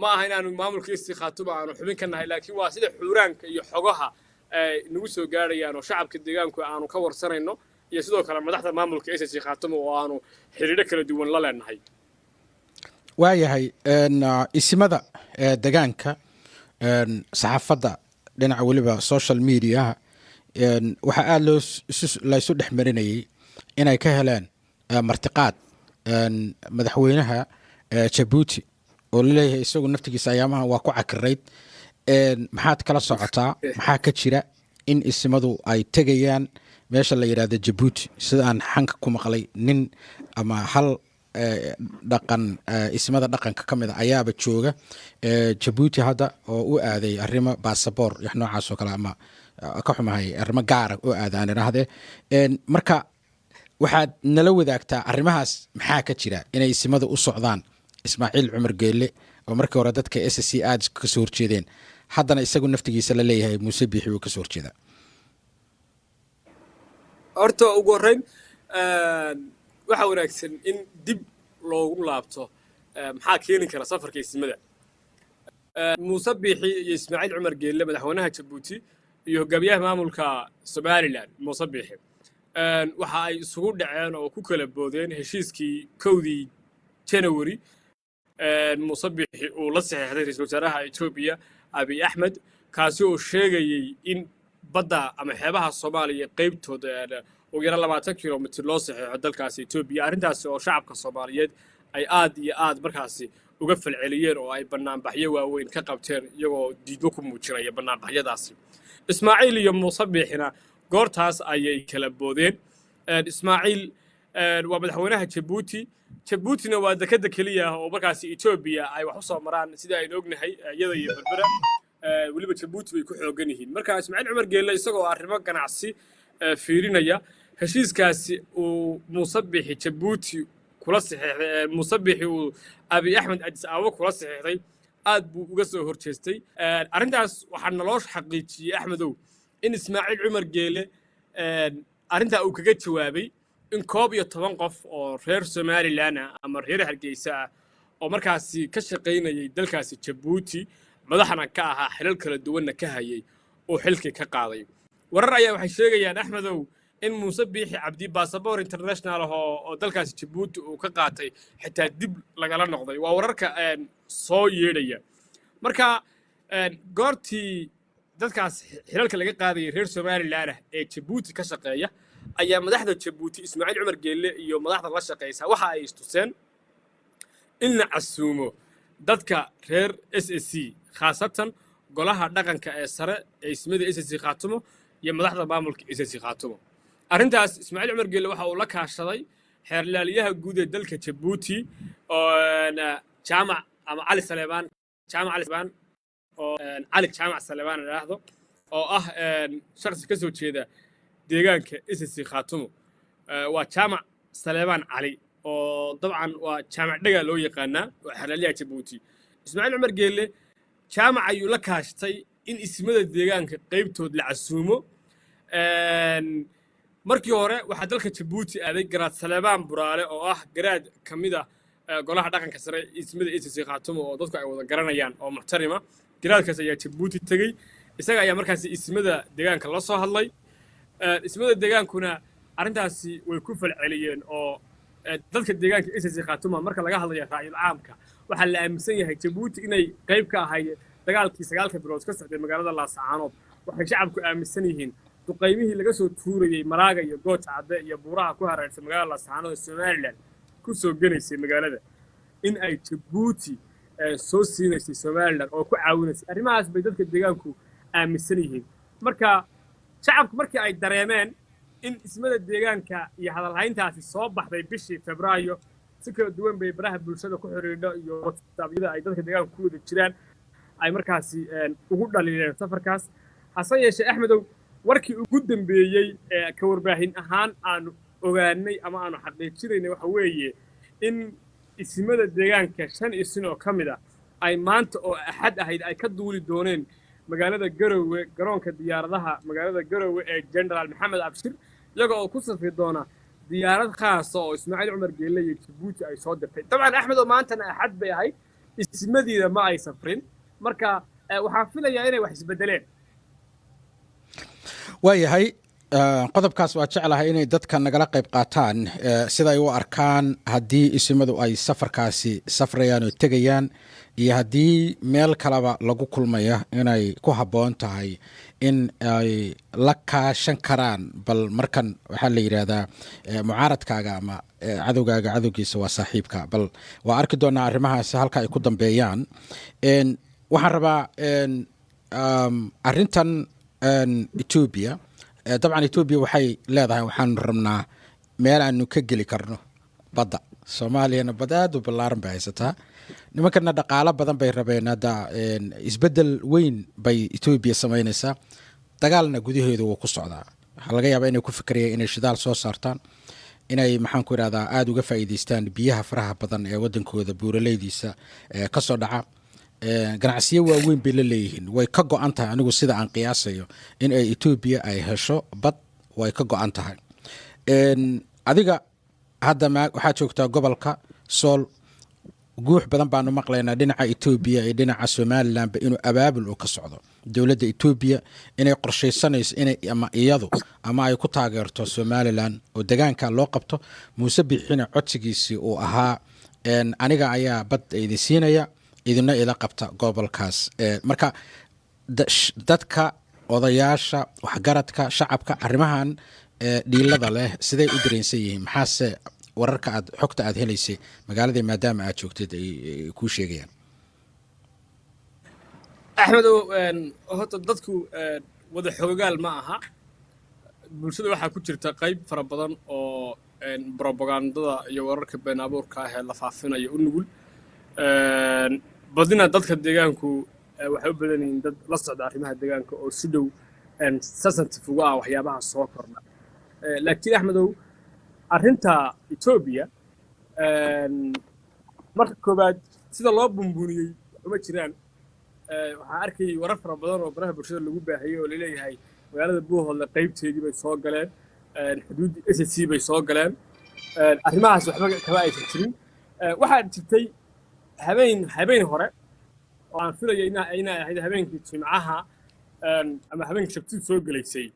ma aha inaanu maamulka SSC Khaatumo aanu xubin ka nahay laakiin waa sida xuraanka iyo xogaha nagu soo gaarayaan oo shacabka deegaanku aanu ka warsanayno iyo sidoo kale madaxda maamulka SSC Khaatumo oo aanu xiriiro kala duwan la leenahay waayahay isimada deegaanka saxaafadda dhinaca weliba social mediaha waxaa aada laysu dhex marinayay inay ka heleen martiqaad madaxweynaha Jabuuti oo laleeyahay isagu naftigiisa ayaamaha waa ku cakirayd maxaad kala socotaa maxaa ka jira in isimadu ay tegayaan meesha la yidhaahdo Jabuuti sida aan xanka ku maqlay nin ama hal dhaqan ismada dhaqanka ka mid ah ayaaba jooga Jabuuti hadda oo u aaday arrimo baasaboor wax noocaas oo kale ama ka xumahay arrimo gaara oo aadaan iraahdee marka waxaad nala wadaagtaa arrimahaas maxaa ka jira inay isimada u socdaan Ismaaciil Cumar Geelle oo markii hore dadka SSC aad ka soo horjeedeen haddana isagu naftigiisa la leeyahay Muuse Biixi uu ka soo horjeeda horta ugu horreyn waxa wanaagsan in dib loogu laabto maxaa keeni kara safarka isimada Muuse Biixi iyo Ismaaciil Cumar Geelle madaxweynaha Jabuuti iyo hogaamiyaha maamulka Somaliland Muuse Biixi waxa ay isugu dhaceen oo ku kala boodeen heshiiskii 1 January Muuse Biixi uu la saxiixday ra'iisul wasaaraha Ethiopia Abiy Ahmed kaasi oo sheegayay in badda ama xeebaha Soomaaliya qaybtooda ugu yaraan 20 kilomitir loo saxiixo dalkaas Ethiopia arrintaasi oo shacabka Soomaaliyeed ay aad iyo aad markaasi uga falceliyeen oo ay banaanbaxyo waaweyn ka qabteen iyagoo diidmo ku muujinaya banaanbaxyadaasi Ismaaciil iyo Muuse Biixina goortaas ayay kala boodeen Ismaaciil waa madaxweynaha Jabuutina waa dekada kaliya oo markaasi Ethiopia ay wax u soo maraan sida ay ognahay iyada iyo Berbera waliba Jabuuti way ku xoogan yihiin marka Ismaaciil Cumar Geelle isagoo arrimo ganacsi fiirinaya heshiiskaasi uu Muuse Biixi Jabuuti kula saxiixday Muuse Biixi uu Abiy Ahmed Addis Ababa kula saxiixday aad buu uga soo horjeestay arrintaas waxaa naloo xaqiijiyay Axmedow in Ismaaciil Cumar Geelle arrintaa uu kaga jawaabay in 11 qof oo reer Somaliland ama reer Hargeysa ah oo markaasi ka shaqeynayay dalkaasi Jabuuti madaxna ka ahaa xilal kala duwan ka hayay oo xilkii ka qaaday warar ayaa waxay sheegayaan Axmedow in Muuse Biixi Cabdi baasaboor international oo dalkaasi Jabuuti uu ka qaatay xitaa dib lagala noqday waa wararka soo yeedhaya marka goortii dadkaas xilalka laga qaaday reer Somaliland ee Jabuuti ka shaqeeya ayaa madaxda Jabuuti Ismaaciil Cumar Geelle iyo madaxda la shaqeysa waxa ay istuseen in la casuumo dadka reer SSC khaasatan golaha dhaqanka ee sare ee ismada SSC Khaatumo iyo madaxda maamulka SSC Khaatumo arrintaas Ismaaciil Cumar Geelle waxa uu la kaashaday xeerlaaliyaha guud ee dalka Jabuuti oo jaamac ama Cali Saleebaan oo Cali Jaamac Saleebaan yiraahdo oo ah shakhsi ka soo jeeda deegaanka SSC Khaatumo waa jaamac Saleebaan Cali oo dabcan waa jaamac dhaga loo yaqaanaa oo xeerlaaliyaha Jabuuti Ismaaciil Cumar Geelle jaamac ayuu la kaashtay in ismada deegaanka qaybtood la casuumo markii hore waxaa dalka Jabuuti aaday garaad Saleebaan Buraale oo ah garaad kamid ah golaha dhaqanka sare ismada SSC Khaatumo oo dadku ay wada garanayaan oo muxtarima garaadkaas ayaa Jabuuti tagay isaga ayaa markaasi ismada deegaanka la soo hadlay ismada deegaankuna arrintaasi way ku falceliyeen oo dadka deegaanka SSC Khaatumo marka laga hadlayo raayil caamka waxa la aaminsan yahay Jabuuti inay qayb ka ahayd dagaalkii 9 bilood ka socday magaalada Laascaanood waxay shacabku aaminsan yihiin duqaymihii laga soo tuurayay Maraaga iyo Gooja Cadde iyo buuraha ku hareeraysan magaalada Laascaanood ee Somaliland ku soo ganaysay magaalada in ay Jabuuti soo siinaysay Somaliland oo ku caawinaysay arrimahaas bay dadka deegaanku aaminsan yihiin marka shacabku markii ay dareemeen in ismada deegaanka iyo hadalhayntaasi soo baxday bishii Febraayo si kala duwan bay baraha bulshada ku xiriirdo iyo WhatsApp-yada ay dadka deegaanka ku wada jiraan ay markaasi ugu dhaliileen safarkaas hase yeeshee Axmedow warkii ugu dambeeyey ka warbaahin ahaan aanu ogaanay ama aanu xaqiijinaynay waxa weeye in isimada deegaanka 5 isin oo ka mid ah ay maanta oo axad ahayd ay ka duuli dooneen magaalada Garowe garoonka diyaaradaha magaalada Garowe ee General Maxamed Abshir iyaga oo ku safri doona diyaarad khaas ah oo Ismaaciil Cumar Geelle iyo Djibouti ay soo dirtay dabcan Axmed oo maantana axad bay ahayd ismadiina ma ay safrin marka waxaan filayaa inay wax isbedeleen waayahay qodobkaas waa jeclahay inay dadka nagala qayb qaataan sida ay u arkaan haddii isimadu ay safarkaasi safrayaan oo tegayaan iyo haddii meel kaleba lagu kulmaya inay ku habboon tahay in ay la kaashan karaan bal markan waxaa la yidhaahdaa mucaaradkaaga ama cadowgaaga cadowgiisa waa saaxiibka bal waa arki doonaa arrimahaasi halka ay ku dambeeyaan waxaan rabaa arrintan Ethiopia dabcan Ethiopia waxay leedahay waxaan rabnaa meel aanu ka geli karno badda Soomaaliyana badaad u ballaaran bay haysataa nimankana dhaqaale badan bay rabeen hadda isbedel weyn bay Ethiopia samaynaysaa dagaalna gudaheedu wuu ku socdaa waxaa laga yaabaa inay ku fikirayaan inay shidaal soo saartaan inay maxaan ku yiraahdaa aad uga faa'iideystaan biyaha faraha badan ee wadankooda buuraleydiisa ka soo dhaca ganacsiyo waaweyn bay la leeyihiin way ka go'an tahay anigu sida aan qiyaasayo in ay Ethiopia ay hesho bad way ka go'an tahay adiga hadda waxaa joogtaa gobolka Sool guux badan baanu maqlaynaa dhinaca Ethiopia iyo dhinaca Somaliland inuu abaabul oo ka socdo dawladda Ethiopia inay qorsheysanayso inay ama iyadu ama ay ku taageerto Somaliland oo deegaanka loo qabto Muuse Bixina codsigiisii uu ahaa aniga ayaa bad idin siinaya idina ila qabta gobolkaas marka dadka odayaasha waxgaradka shacabka arrimahan dhiilada leh siday u dareensan yihiin maxaase wararka aad xogta aad helaysay magaalada maadaama aad joogtid ay ku sheegayaan Axmed horta dadku wada xoogaal ma aha bulshada waxaa ku jirta qayb fara badan oo propagandada iyo wararka been abuurka ah ee la faafinayo u nugul badina dadka deegaanku waxay u badan yihiin dad la socda arrimaha deegaanka oo si dhow sensitive uga ah waxyaabaha soo kordha laakiin Axmedow arrinta Ethiopia marka koobaad sida loo bumbuniyay uma jiraan waxaan arkay warar fara badan oo baraha bulshada lagu baahiyay oo leeyahay magaalada Buuhoodle qaybteedii bay soo galeen xuduudda SSC bay soo galeen arrimahaas waxba kaba aysan jirin waxaa jirtay habeen hore oo aan filayo inay ahayd habeenkii Jimcaha ama habeenkii Sabtida soo galaysay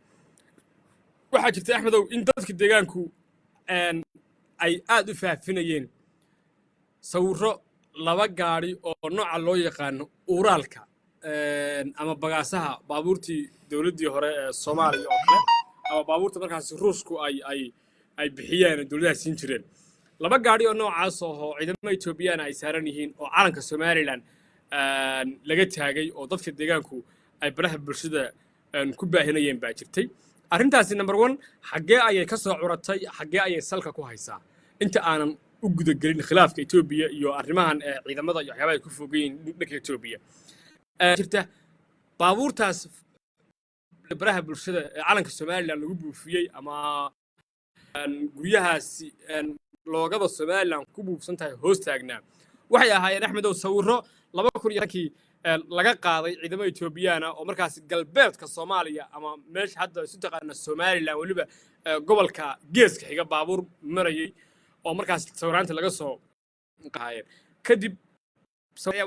waxaa jirtay Axmedow in dadka deegaanku ay aad u faafinayeen sawirro laba gaari oo nooca loo yaqaano uuraalka ama bagaasaha baabuurtii dawladdii hore ee Soomaaliya oo kale ama baabuurta markaas Ruushku ay bixiyeen dawladaha siin jireen laba gaari oo noocaas oo ciidamada Ethiopiyana ay saaran yihiin oo calanka Somaliland laga taagay oo dadka deegaanku ay baraha bulshada ku baahinayeen baa jirtay arrintaasi number 1 xagee ayay ka soo curatay xagee ayay salka ku haysaa inta aanan u guda gelin khilaafka Ethiopia iyo arrimahan ciidamada iyo waxyaabaha ay ku fogeeyeen dhanka Ethiopia jirta baabuurtaas baraha bulshada calanka Somaliland lagu buufiyay ama guryahaasi loogada Somaliland ku buufsan tahay hoos taagnaa waxay ahaayeen Axmedow sawirro 2000 laga qaaday ciidamada Ethiopiana oo markaas galbeedka Soomaaliya ama meesha hadda isu taqaana Somaliland waliba gobolka geeska xiga baabuur marayay oo markaas sawiraanta laga soo qaayeen kadib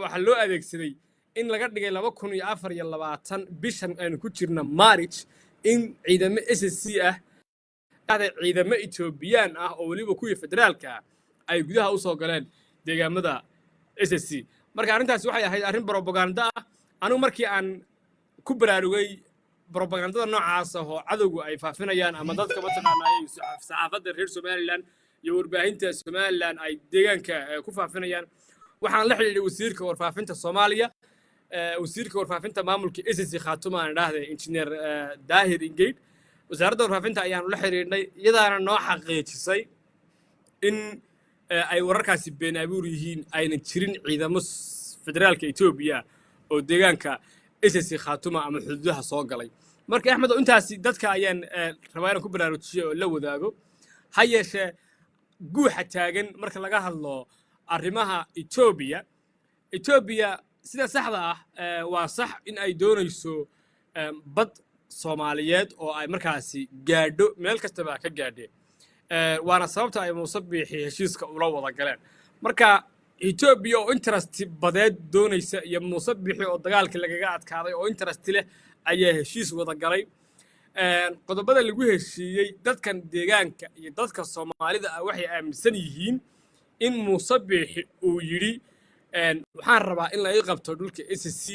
waxa loo adeegsaday in laga dhigay 2024 bishan aynu ku jirna March in ciidamo SSC ah ciidamo Ethiopian ah oo waliba kuwa federaalka ay gudaha u soo galeen deegaamada SSC marka arrintaas waxay ahayd arrin propaganda ah anu markii aan ku baraarugay propagandada noocaas ah oo cadawgu ay faafinayaan ama dadka mataqaanay saxaafadda reer Somaliland iyo warbaahinta Somaliland ay deegaanka ku faafinayaan waxaan la xiriiray wasiirka warfaafinta Soomaaliya wasiirka warfaafinta maamulka SSC Khaatuma aan dhaahday engineer Daahir Ingeyd wasaaradda warfaafinta ayaan la xiriirnay iyadaana noo xaqiijisay in ay wararkaasi been abuur yihiin ayna jirin ciidamo federaalka Ethiopia oo deegaanka SSC Khaatuma ama xuduudaha soo galay marka axmed oo intaasi dadka ayaan rabaa inaan ku baraarujiyo oo la wadaago ha yeeshee guuxa taagan marka laga hadlo arrimaha etoobiya sida saxda ah waa sax in ay doonayso bad soomaaliyeed oo ay markaasi gaadho meel kastaba ka gaadheen waana sababta ay muuse biixi heshiiska ula wada galeen marka etoobiya oo interest badeed doonaysa iyo muuse biixi oo dagaalkii lagaga adkaaday oo interest leh ayaa heshiis wada galay qodobada lagu heshiiyey dadkan deegaanka iyo dadka soomaalida ah waxay aaminsan yihiin in muuse biixi uu yidhi waxaan rabaa in la ii qabto dhulka SSC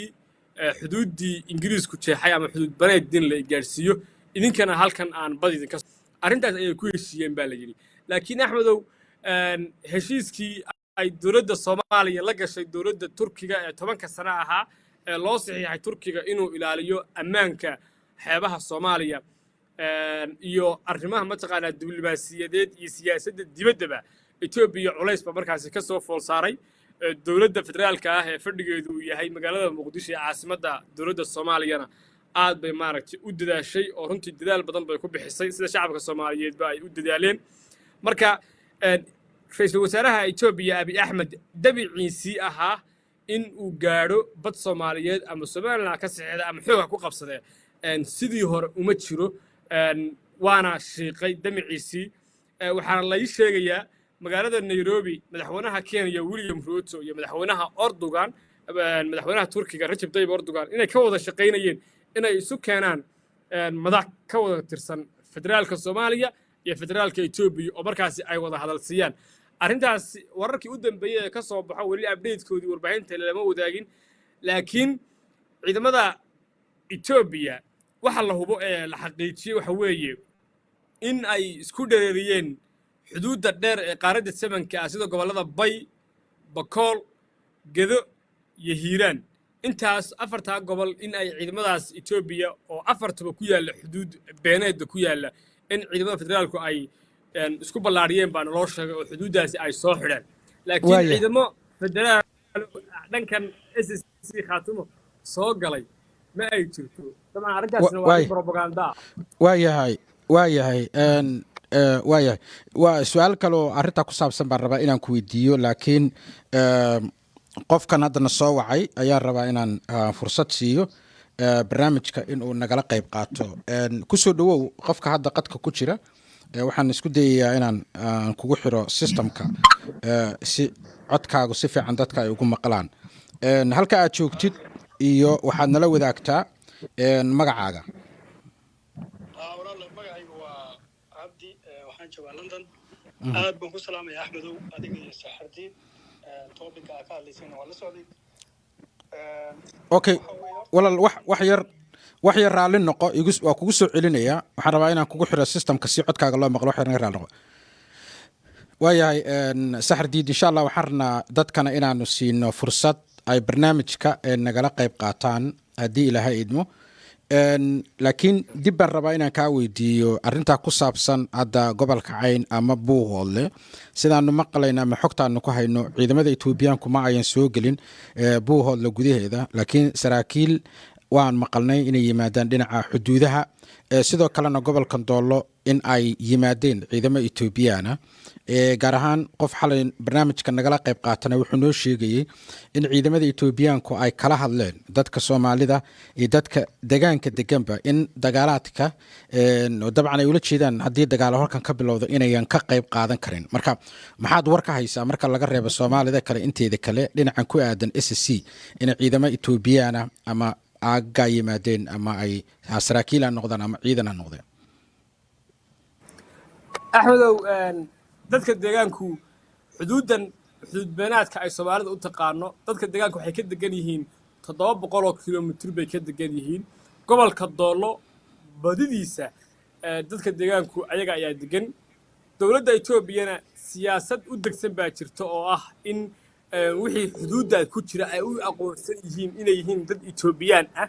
xuduuddii ingiriisku jeexay ama xuduud baneedin la gaarsiiyo idinkana halkan aan bad idinka arrintaas ayay ku heshiiyeen baa la yidhi laakiin axmedow heshiiskii ay dowladda soomaaliya la gashay dowladda turkiga ee 10 sano ahaa ee loo saxiixay turkiga inuu ilaaliyo ammaanka xeebaha soomaaliya iyo arrimaha mataqaanaa diblomaasiyadeed iyo siyaasadda dibaddaba etoobiya culays ba markaasi ka soo fool saaray dowladda federaalka ah ee fadhigeedu uu yahay magaalada muqdisho ee caasimadda dowladda soomaaliyana aad bay maaragtay u dadaashay oo runtii dadaal badan bay ku bixisay sida shacabka soomaaliyeedba ay u dadaaleen marka ra'iisul wasaaraha etoobiya abiy axmed dabiciisii ahaa in uu gaadho bad soomaaliyeed ama somaliland ka saxeexda ama xooga ku qabsadee sidii hore uma jiro waana shiiqay damiciisii waxaana la ii sheegayaa magaalada Nairobi madaxweynaha Kenya William Ruto iyo madaxweynaha Turkiga Recep Tayyip Erdogan inay ka wada shaqeynayeen inay isu keenaan madax ka wada tirsan federaalka Soomaaliya iyo federaalka Ethiopia oo markaasi ay wada hadal siiyaan arrintaas wararkii u dambeeyay ee ka soo baxo wali update-koodii warbaahinta lama wadaagin laakiin ciidamada Ethiopia waxa la hubo ee la xaqiijiyay waxa weeye in ay isku dhereeriyeen xuduudda dheer ee qaaradda Samanka ah sida gobolada Bay, Bakool, Gedo iyo Hiiraan intaas afarta gobol in ay ciidamadaas Ethiopia oo afartaba ku yaala xuduud beeneed ku yaala in ciidamada federaalku ay isku ballaariyeen baan loo sheegay oo xuduudaasi ay soo xidheen laakiin ciidamo federaal dhankan SSC khaatumo soo galay ma ay jirto dabcan arrintaasna waa propaganda waayahay waa su'aal kale oo arrinta ku saabsan baan rabaa inaan ku weydiiyo laakiin qofkan haddana soo wacay ayaan rabaa inaan fursad siiyo barnaamijka inuu nagala qayb qaato kusoo dhawow qofka hadda qadka ku jira waxaan isku dayayaa inaan kugu xiro systemka si codkaagu si fiican dadka ay ugu maqlaan halka aad joogtid iyo waxaad nala wadaagtaa magacaaga London aad baan ku salaamay Axmedow adiga iyo saxardiin topic ka hadlaysana wala socday okay walaal wax yar raali noqo waa kugu soo celinaya waxaan rabaa inaan kugu xiro systemka si codkaaga loo maqlo wax yar raali noqo waayahay saxardiin insha Allah waxaan rabnaa dadkana inaanu siino fursad ay barnaamijka nagala qayb qaataan haddii Ilaahay idmo laakiin dib baan rabaa inaan kaa weydiiyo arrintaa ku saabsan hadda gobolka Cayn ama Buuhoodle sidaanu maqlayna ama xogtaanu ku hayno ciidamada Etoobiyaanku ma ayan soo gelin Buuhoodle gudaheeda laakiin saraakiil waan maqalnay inay yimaadaan dhinaca xuduudaha sidoo kalena gobolkan Doolo in ay yimaadeen ciidamo Etoobiyaan gaar ahaan qof xalay barnaamijka nagala qayb qaatana wuxuu noo sheegayay in ciidamada Etoobiyaanku ay kala hadleen dadka Soomaalida iyo dadka deegaanka deganba in dagaalaadka oo dabcan ay ula jeedaan haddii dagaalo halkan ka bilowdo inayan ka qayb qaadan karin marka maxaad war ka haysaa marka laga reebo Soomaalida kale inteeda kale dhinacan ku aadan SSC in ciidamo Etoobiyaan ama aga yimaadeen ama ay saraakiil noqdaan ama ciidan noqdeen axmedow dadka deegaanku xuduud beenaadka ay Soomaalida u taqaano dadka deegaanku waxay ka degan yihiin 700 kilomitir bay ka degan yihiin gobolka Doolo badidiisa dadka deegaanku ayaga ayaa degan dowladda Etoobiyana siyaasad u degsan baa jirta oo ah in wixii xuduudda ku jira ay u aqoonsan yihiin inay yihiin dad Etoobiyaan ah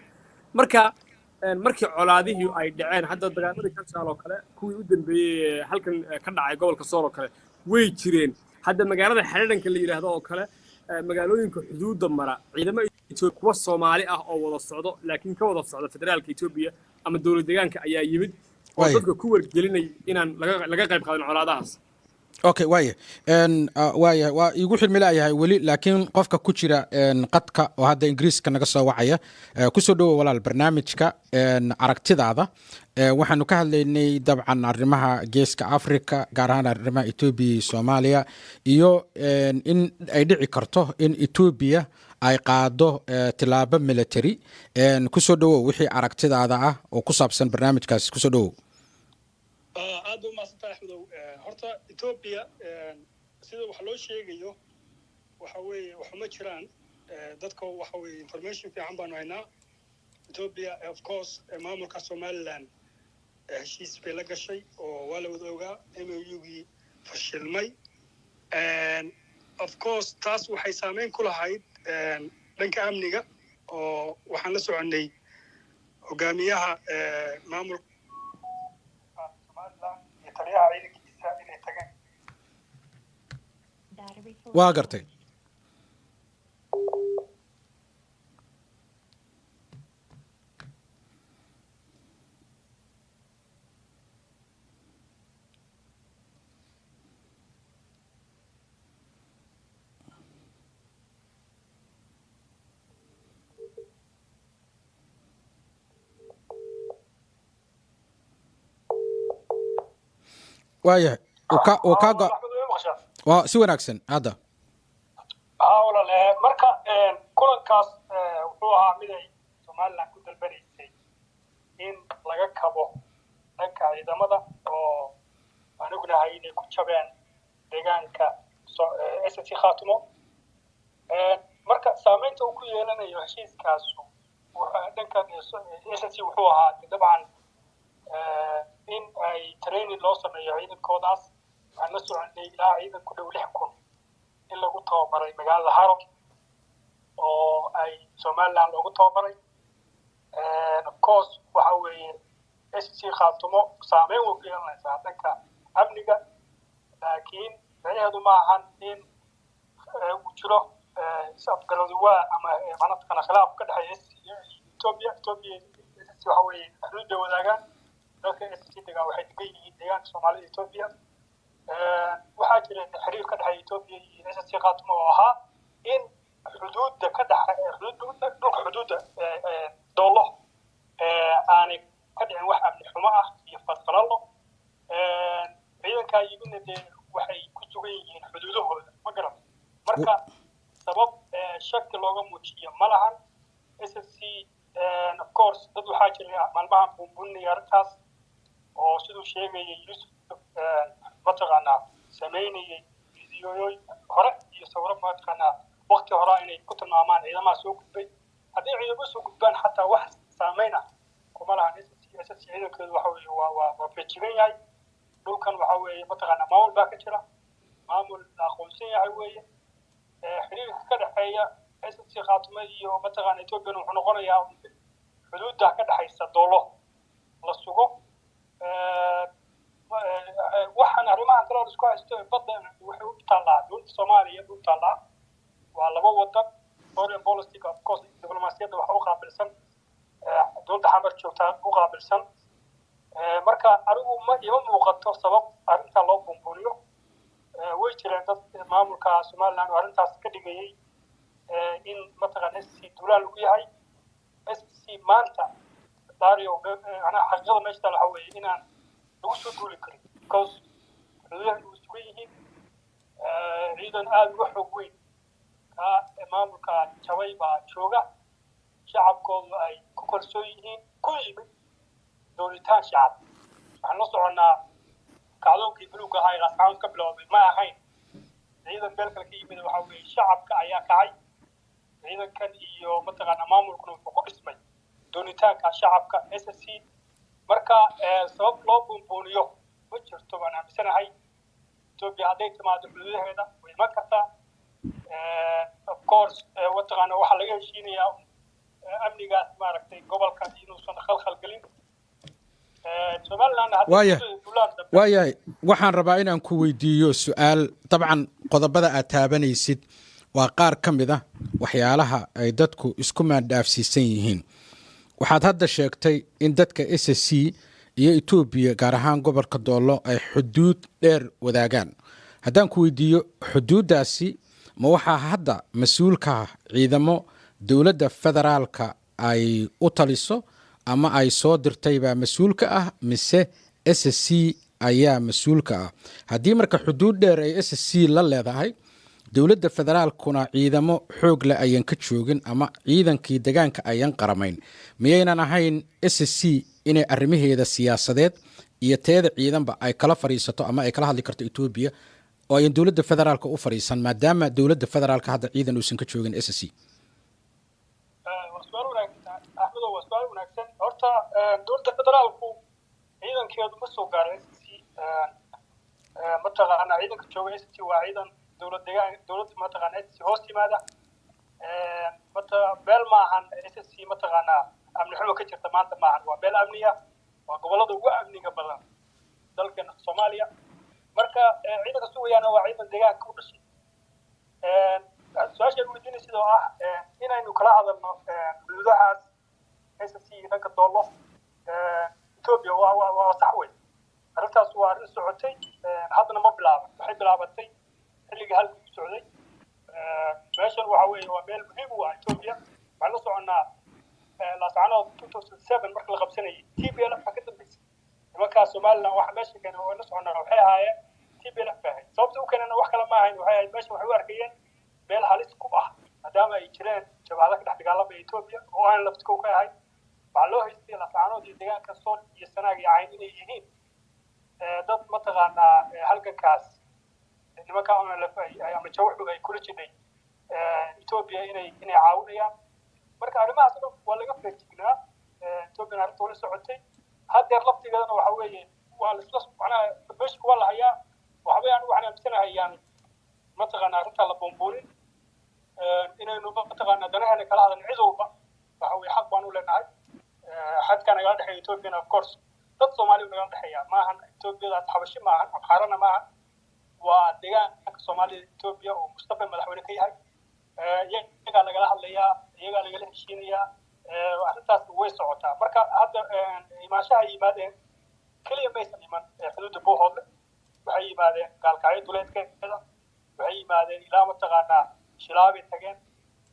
markii colaadihii ay dhaceen hadda dagaaladii ka soo kale kuwii u dambeeyay halkan ka dhacay gobolka Sool kale way jireen hadda magaalada xiriiranka la yiraahdo oo kale magaalooyinka xuduudda mara ciidamada Ethiopia kuwa Soomaali ah oo wada socdo laakiin ka wada socdo federaalka Ethiopia ama dowlad deegaanka ayaa yimid oo dadka ku wargelinay inaan laga qayb qaadan colaadahaas. Okay, waaye waa igu xilmilayahay weli laakiin qofka ku jira qadka oo hadda ingiriiska naga soo wacaya ku soo dhawow walaal barnaamijka aragtidaada waxaanu ka hadlaynay dabcan arrimaha geeska Afrika gaar ahaan arrimaha Ethiopia iyo Soomaaliya iyo in ay dhici karto in Ethiopia ay qaado tilaabo military ku soo dhawow wixii aragtidaada ah oo ku saabsan barnaamijkaas ku soo dhawow. aad u maasanta Axmedow horta Ethiopia sida wax loo sheegayo waxa weeye wax ma jiraan dadka waxa weeye information fiican baan haynaa Ethiopia of course maamulka Somaliland heshiis bay la gashay oo waa la wada ogaa MOU-gii fashilmay of course taas waxay saameyn ku lahayd dhanka amniga oo waxaan la soconay hogaamiyaha maamulka waa gartay waayahay waa si wanaagsan hadda walaal marka kulankaas wuxuu ahaa mid ay Somaliland ku dalbanaysay in laga kabo dhanka ciidamada oo aan ognahay inay ku jabeen deegaanka SSC Khaatumo marka saameynta uu ku yeelanayo heshiiskaas dhanka SSC wuxuu ahaa dabcan in ay training loo sameeyo ciidankoodaas waxaan la soconay ilaa ciidan ku dhow 6,000 in lagu tababaray magaalada Harad oo ay Somaliland loogu tababaray of course waxa weeye SSC Khaatumo saameyn uu ku yeelanaysaa dhanka amniga laakiin macnaheedu ma ahan in uu jiro isafgaradwaa ama manadkana khilaaf ka dhexeeya Ethiopia waxa weeye xuduud wadaagaan dadka SSC degaa waxay degan yihiin deegaanka Soomaalida Ethiopia waxaa jira xiriir ka dhexeeya Ethiopia iyo SSC Khaatumo oo ahaa in xuduudda ka dhexeeya xuduudda dowlo aanay ka dhicin wax amni xumo ah iyo fadqalalo ciidanka yimidna dee waxay ku sugan yihiin xuduudahooda ma garan marka sabab shaki looga muujiyo ma lahan SSC of course dad waxaa jira maalmahan buunbuunaya arrintaas oo siduu sheegayay Yusuf mataqaanaa sameynayay fiidiyooyin hore iyo sawiro mataqaanaa waqti hore inay ku tilmaamaan ciidamaha soo gudbay haddii ciidamada soo gudbaan xataa wax saameyn ah kuma lahan SSC ciidankooda waxa weeye waa feejigan yahay dhulkan waxa weeye mataqaanaa maamul baa ka jira maamul aqoonsan yahay weeye xiriirka ka dhexeeya SSC Khaatumo iyo mataqaanaa Ethiopia wuxuu noqonayaa xuduudda ka dhexaysa dowlo la sugo waxaan arrimahan kale isku haysto badda waxay u taallaa dowladda Soomaaliya u taallaa waa laba wadan foreign policy of course diblomaasiyadda waxa u qaabilsan dowladda xamar joogta u qaabilsan marka arigu ma ima muuqato sabab arrinta loo buunbuuniyo way jireen dad maamulka Somaliland oo arrintaas ka dhigayay in mataqaanaa SSC duulaal ugu yahay SSC maanta daariyo ana xaqiiqada meesha waxa weeye inaan lagu soo duuli karin because xuduudaha uu sugan yihiin ciidan aad uga xoog weyn ka maamulka jabay baa jooga shacabkoodu ay ku kalsoon yihiin ku yimid doonitaan shacab waxaan la soconnaa kacdoonkii buluugga ahaa ee qascaan ka bilowday ma ahayn ciidan meel kale ka yimid waxa weeye shacabka ayaa kacay ciidankan iyo mataqaanaa maamulkuna wuxuu ku dhismay doonitaanka shacabka SSC marka sabab loo buunbuuniyo ma jirto baan aaminsanahay Ethiopia hadday timaado xuduudaheeda way iman kartaa of course mataqaanaa waxaa laga heshiinayaa amnigaas maaragtay gobolka inuusan khalkhal gelin waayahay waxaan rabaa inaan ku weydiiyo su-aal dabcan qodobada aad taabanaysid waa qaar ka mid ah waxyaalaha ay dadku isku maandhaafsiisan yihiin. waxaad hadda sheegtay in dadka SSC iyo Ethiopia gaar ahaan gobolka Doolo ay xuduud dheer wadaagaan. haddaan ku weydiiyo xuduudaasi ma waxaa hadda mas-uulka ciidamo dowladda federaalka ay u taliso ama ay soo dirtay baa mas-uulka ah mise SSC ayaa mas-uulka ah? haddii marka xuduud dheer ay SSC la leedahay dowladda federaalkuna ciidamo xoog leh ayaan ka joogin ama ciidankii deegaanka ayaan qaramayn, miyaynan ahayn SSC inay arrimaheeda siyaasadeed iyo teeda ciidanba ay kala fariisato ama ay kala hadli karto Ethiopia oo ay dowladda federaalka u fariisan maadaama dowladda federaalka hadda ciidan uusan ka joogin SSC? وسؤال وناكسن horta dowladda federaalku ciidankeedu ma soo gaarin SSC mataqaana ciidanka jooga SSC waa ciidan dowladda mataqaana SSC hoos yimaada beel maahan SSC mataqaana amni xumo ka jirta maanta maahan waa beel amniya waa gobolada ugu amniga badan dalkan Soomaaliya marka ciidanka suugayaana waa ciidan deegaanka u dhashay su'aasha ugu weydiinay sidoo ah inaynu kala hadalno xuduudahaas SSC dhanka Doolo Ethiopia waa sax weyn arrintaas waa arrin socotay haddana ma bilaaban waxay bilaabatay xilliga halkii socday meeshan waxa weeye waa meel muhiim u ah Ethiopia waxaan la soconaa laascaanood 2007 marka la qabsanayay TPLF ka dambeysay nimankaas Somaliland waxa meesha keenay oo la soconaa waxay ahaayeen TPLF baahay sababta u keenana wax kale ma ahayn waxay ahayd meesha waxay u arkayeen meel halis ku ah maadaama ay jireen jabhado ka dhex dagaalamaya Ethiopia oo aan laftiga ka ahayn waxaa loo haystay laascaanood iyo deegaanka Sool iyo Sanaag iyo Cayn inay yihiin dad mataqaanaa halgankaas nimanka aan la fahmay ama jawxu ay kula jiray Ethiopia inay caawinayaan marka arrimahaas waa laga feejignaa Ethiopia arrinta wala socotay hadda laftigeedana waxa weeye waa la isla macnaha meesha waa la hayaa waxba aan waxaan aaminsanahay mataqaanaa arrinta la boonboonin inaynu mataqaanaa danaheena kala hadalno cid walba waxa weeye xaq baan u leenahay xadka naga dhaxeeya Ethiopia of course dad Soomaali naga dhaxeeya maahan Ethiopia xabashi maahan xarana maahan waa deegaanka Soomaaliya Ethiopia oo Mustafa madaxweyne ka yahay iyaga lagala hadlayaa iyaga lagala heshiinayaa arrintaas way socotaa marka hadda imaashaha yimaadeen kaliya maysan iman xuduudda Buuhoodle waxay yimaadeen gaalkacyo duleedkeeda waxay yimaadeen ilaa mataqaanaa Shilaabi tageen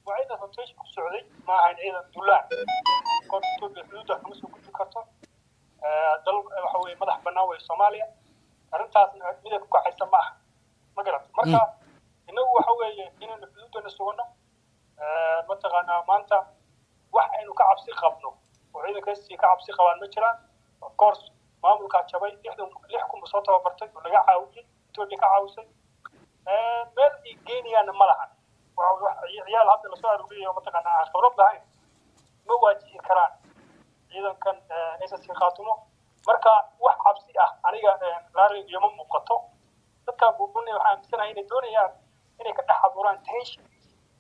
وعيدا فتوش كسعودي ما هاي عيدا دولان كنت توبي حدودها خمسة كنت كرتو دل وحوي مدح بناوي الصوماليا أرنتاس ميدا كوكا حيسا معها ما قرأت مركا إنه وحوي إنه الحدود نسونا متغانا مانتا واحد إنه كعب سيقة بنو وعيدا كيسي كعب سيقة وان مجرى of course ما ملكا شباي ليحكم بصوتها وبرتج ولا قاعاوي توبي كعاوسي ميل إيجيني أنا ملحن عيال هذا اللي صار وبيه ومتقنا خبرت لهاي ما واجهين كران إذا كان أساسي خاتمه مركا واحد عبسي أنا لاري يوم مقطع dadka buubunay waxaan aaminsanay inay doonayaan inay ka dhex abuuraan tension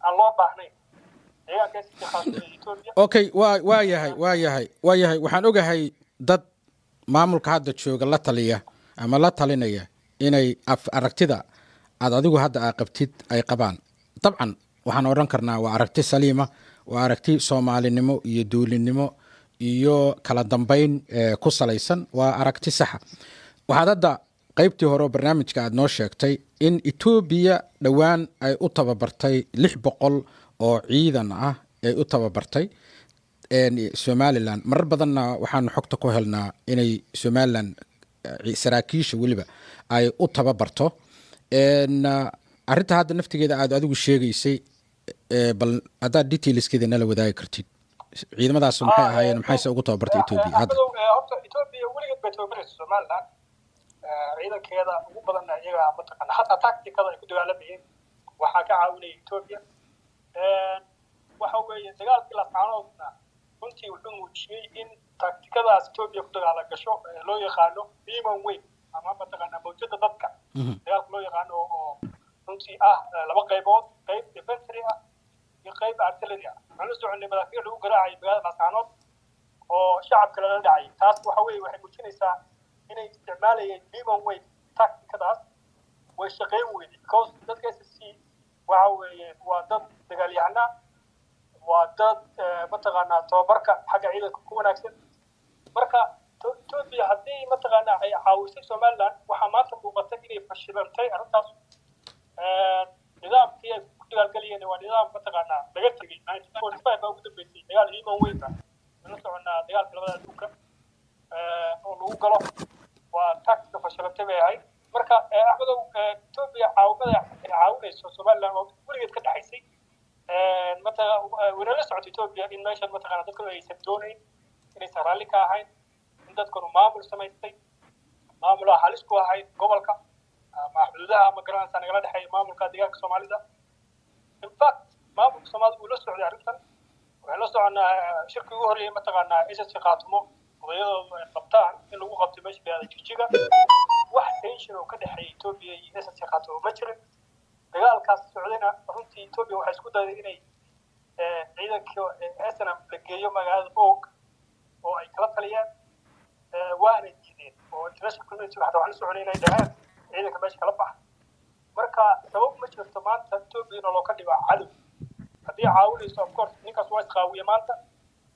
aan loo baahnayn deegaanka si khaasatan Ethiopia. Okay, waa yahay waxaan ogahay dad maamulka hadda jooga la taliya ama la talinaya inay aragtida aad adigu hadda qabtid ay qabaan. طبعا waxaan oran karnaa waa aragti saliima waa aragti Soomaalinimo iyo duulinimo iyo kala dambeyn ku salaysan waa aragti sax waxaad hadda qaybtii hore barnaamijka aad noo sheegtay in Ethiopia dhawaan ay u tababartay 600 oo ciidan ah ay u tababartay Somaliland marar badanna waxaan xogta ku helnaa inay Somaliland saraakiisha waliba ay u tababarto arrinta hadda naftigeeda aad adigu sheegaysay bal hadda detailskeeda nala wadaagi kartid ciidamadaas maxay ahaayeen maxay ugu tababartay Ethiopia hadda horta Ethiopia weligeed bay tababaraysaa Somaliland ciidankeeda ugu badan iyaga mataqaana hatta tacticada ay ku dagaalamayeen waxa ka caawinaya Ethiopia waxa weeye dagaalkii la qaanoodna runtii wuxuu muujiyay in tacticadaas Ethiopia ku dagaala gasho loo yaqaano human way ama mataqaana mawjada dadka dagaalka loo yaqaano oo runtii laba qaybood qayb defensory iyo qayb artillery waxaan la soconay madaafiic lagu garaacay magaalada Laascaanood oo shacabka laga dhacay taas waxa weeye waxay muujinaysaa inay isticmaalayeen human way tacticadaas way shaqeyn weyday because dadka SSC waxa weeye waa dad dagaalyahana waa dad mataqaanaa tababarka xagga ciidanka ku wanaagsan marka Ethiopia haddii mataqaanaa ay caawisay Somaliland waxaa maanta muuqata inay fashilantay arrintaas nidaamkii ay ku dagaalgalayeen waa nidaam mataqaanaa laga tegey 1945 baa ugu dambeysay dagaal Human Wayne la soconaa dagaalka labada adduunka oo lagu galo waa tactica fashilantay bay ahayd marka axmedow Ethiopia caawinayso Somaliland oo weligeed ka dhaxaysay wayna la socotay Ethiopia in meeshan mataqaanaa dadku aysan doonayn inaysan raalli ka ahayn in dadkanu maamul samaystay maamulaha halis ku ahayd gobolka ama xuduudaha ama garanaysa nagala dhexeeya maamulka deegaanka Soomaalida in fact maamulka Soomaalida uu la socday arrintan waxay la soconaa shirkii ugu horreeyay mataqaanaa SSC qaatimo odayadooda ay qabtaan in lagu qabtay meesha beelada Jigjiga wax tension oo ka dhexeeya Ethiopia iyo SSC qaatimo ma jirin dagaalkaas socdayna runtii Ethiopia waxay isku dayday inay ciidankii SNM la geeyo magaalada Og oo ay kala taliyaan waana diideen oo international community waxaa la soconay inay dhahaan ciidanka meesha kala baxa marka sabab ma jirto maanta Ethiopia in loo ka dhigo cadow haddii caawinayso of course ninkaas waa isqaawiye maanta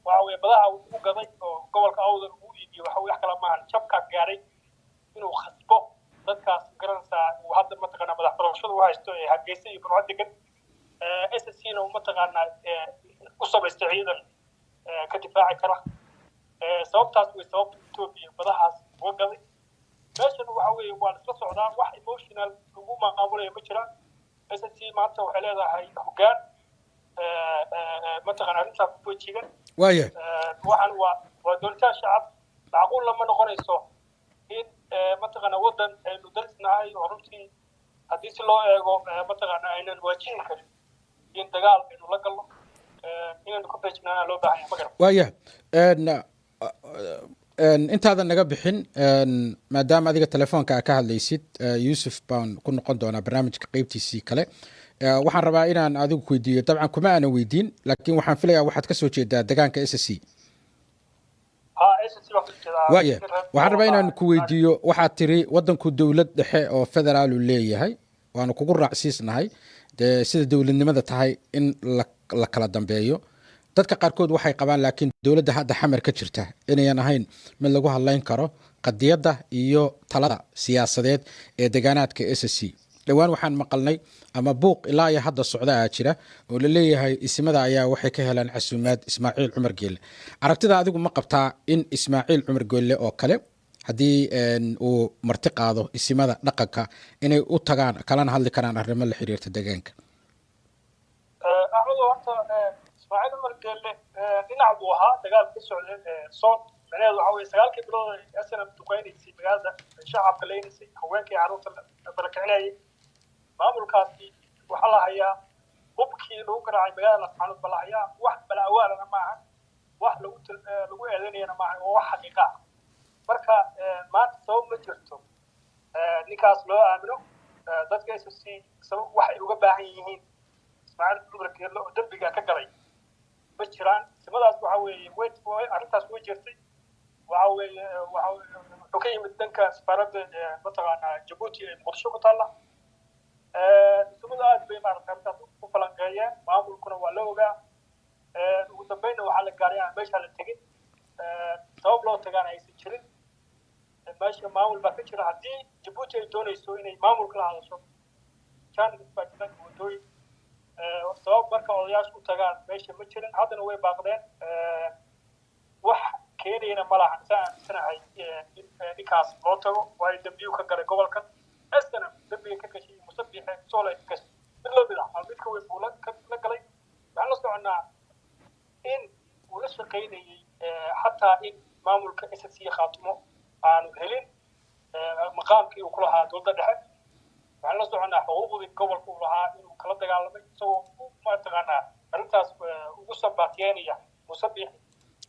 waxa weeye badaha uu gaday oo gobolka awdal uu iibiyo waxa wax kala maahan jabka gaaray inuu khasbo dadkaas garanaysaa uu hadda mataqaanaa madax barashada u haysto ee Hargeysa iyo Burco degan SSC-na uu mataqaanaa u samaystay ciidan ka difaaci kara sababtaas way sababta Ethiopia badahaas uga gaday meeshan waxa weeye waa isla socdaa wax emotional lagu maamulayo ma jiraan SSC maanta waxay leedahay hoggaan mataqaanaa arrintaas ku wajigan waxaan waa doonitaan shacab macquul lama noqonayso in mataqaanaa waddan aynu darisnahay oo runtii haddii si loo eego mataqaanaa aynan waajihi karin in dagaal aynu la galno inaynu ka feejignaana loo baahan yahay magaran waaya intaadan naga bixin maadaama adiga telefoonka ka hadlaysid Yusuf baan ku noqon doonaa barnaamijka qaybtiisii kale waxaan rabaa inaan adigu ku weydiiyo dabcan kuma aanan weydiin laakiin waxaan filayaa waxaad ka soo jeedaa deegaanka SSC waaya waxaan rabaa inaan ku weydiiyo waxaad tiri waddanku dowlad dhexe oo federaal uu leeyahay waanu kugu raacsiisnahay dee sida dowladnimada tahay in la kala dambeeyo dadka qaarkood waxay qabaan laakiin dowladda hadda xamar ka jirta inayan ahayn mid lagu hadlayn karo qadiyadda iyo talada siyaasadeed ee deegaanaadka SSC dhawaan waxaan maqalnay ama buuq ilaa iyo hadda socda jira oo la leeyahay isimada ayaa waxay ka helaan casuumaad Ismaaciil Cumar Geelle aragtida adigu ma qabtaa in Ismaaciil Cumar Geelle oo kale haddii uu marti qaado isimada dhaqanka inay u tagaan kalana hadli karaan arrimo la xiriirta deegaanka axmed horta Ismaaciil Cumar Geelle dhinac buu ahaa dagaal ka socday sood macnaheedu waxa weeye sagaalkii bilood ee SNM duqeynaysay magaalada shacabka leenaysay haweenkii carruurta barakicinayay maamulkaasi waxaa la hayaa hubkii lagu garaacay magaalada Lascaanood baa la hayaa wax balaawaalana maaha wax lagu eedeynayana maaha oo wax xaqiiqa ah marka maanta sabab ma jirto ninkaas loo aamino dadka SSC sabab waxay uga baahan yihiin Ismaaciil Cumar Geelle oo dambiga ka galay ma jiraan simadaas waxa weeye arrintaas way jirtay waxa weeye wuxuu ka yimid dhanka safaaradda mataqaanaa Djibouti ee Muqdisho ku taalla simada aad bay maaragtay arrintaas u falanqeeyeen maamulkuna waa la ogaa ugu dambeynna waxaa la gaaray aan meesha la tegin sabab loo tagaana aysan jirin meesha maamul baa ka jira haddii Djibouti ay doonayso inay maamulka la hadasho jaanis baa jira wadooyin sabab marka odayaashu u tagaan meesha ma jirin haddana way baaqdeen wax keenayna ma lahan saa aaminsanahay in ninkaas loo tago waayo dambiyu ka galay gobolkan SNM dambiga ka gashay musabixe soole ka gashay mid loo mid ah midka way buula la galay waxaan la soconaa in uu la shaqaynayay xataa in maamulka SSC khaatimo aanu helin maqaamkii uu ku lahaa dowladda dhexe waxaan la soconaa xuquuqdii gobolka uu lahaa inuu kala dagaalamay isagoo mataqaanaa arrintaas ugu sabaatiyeynaya musabix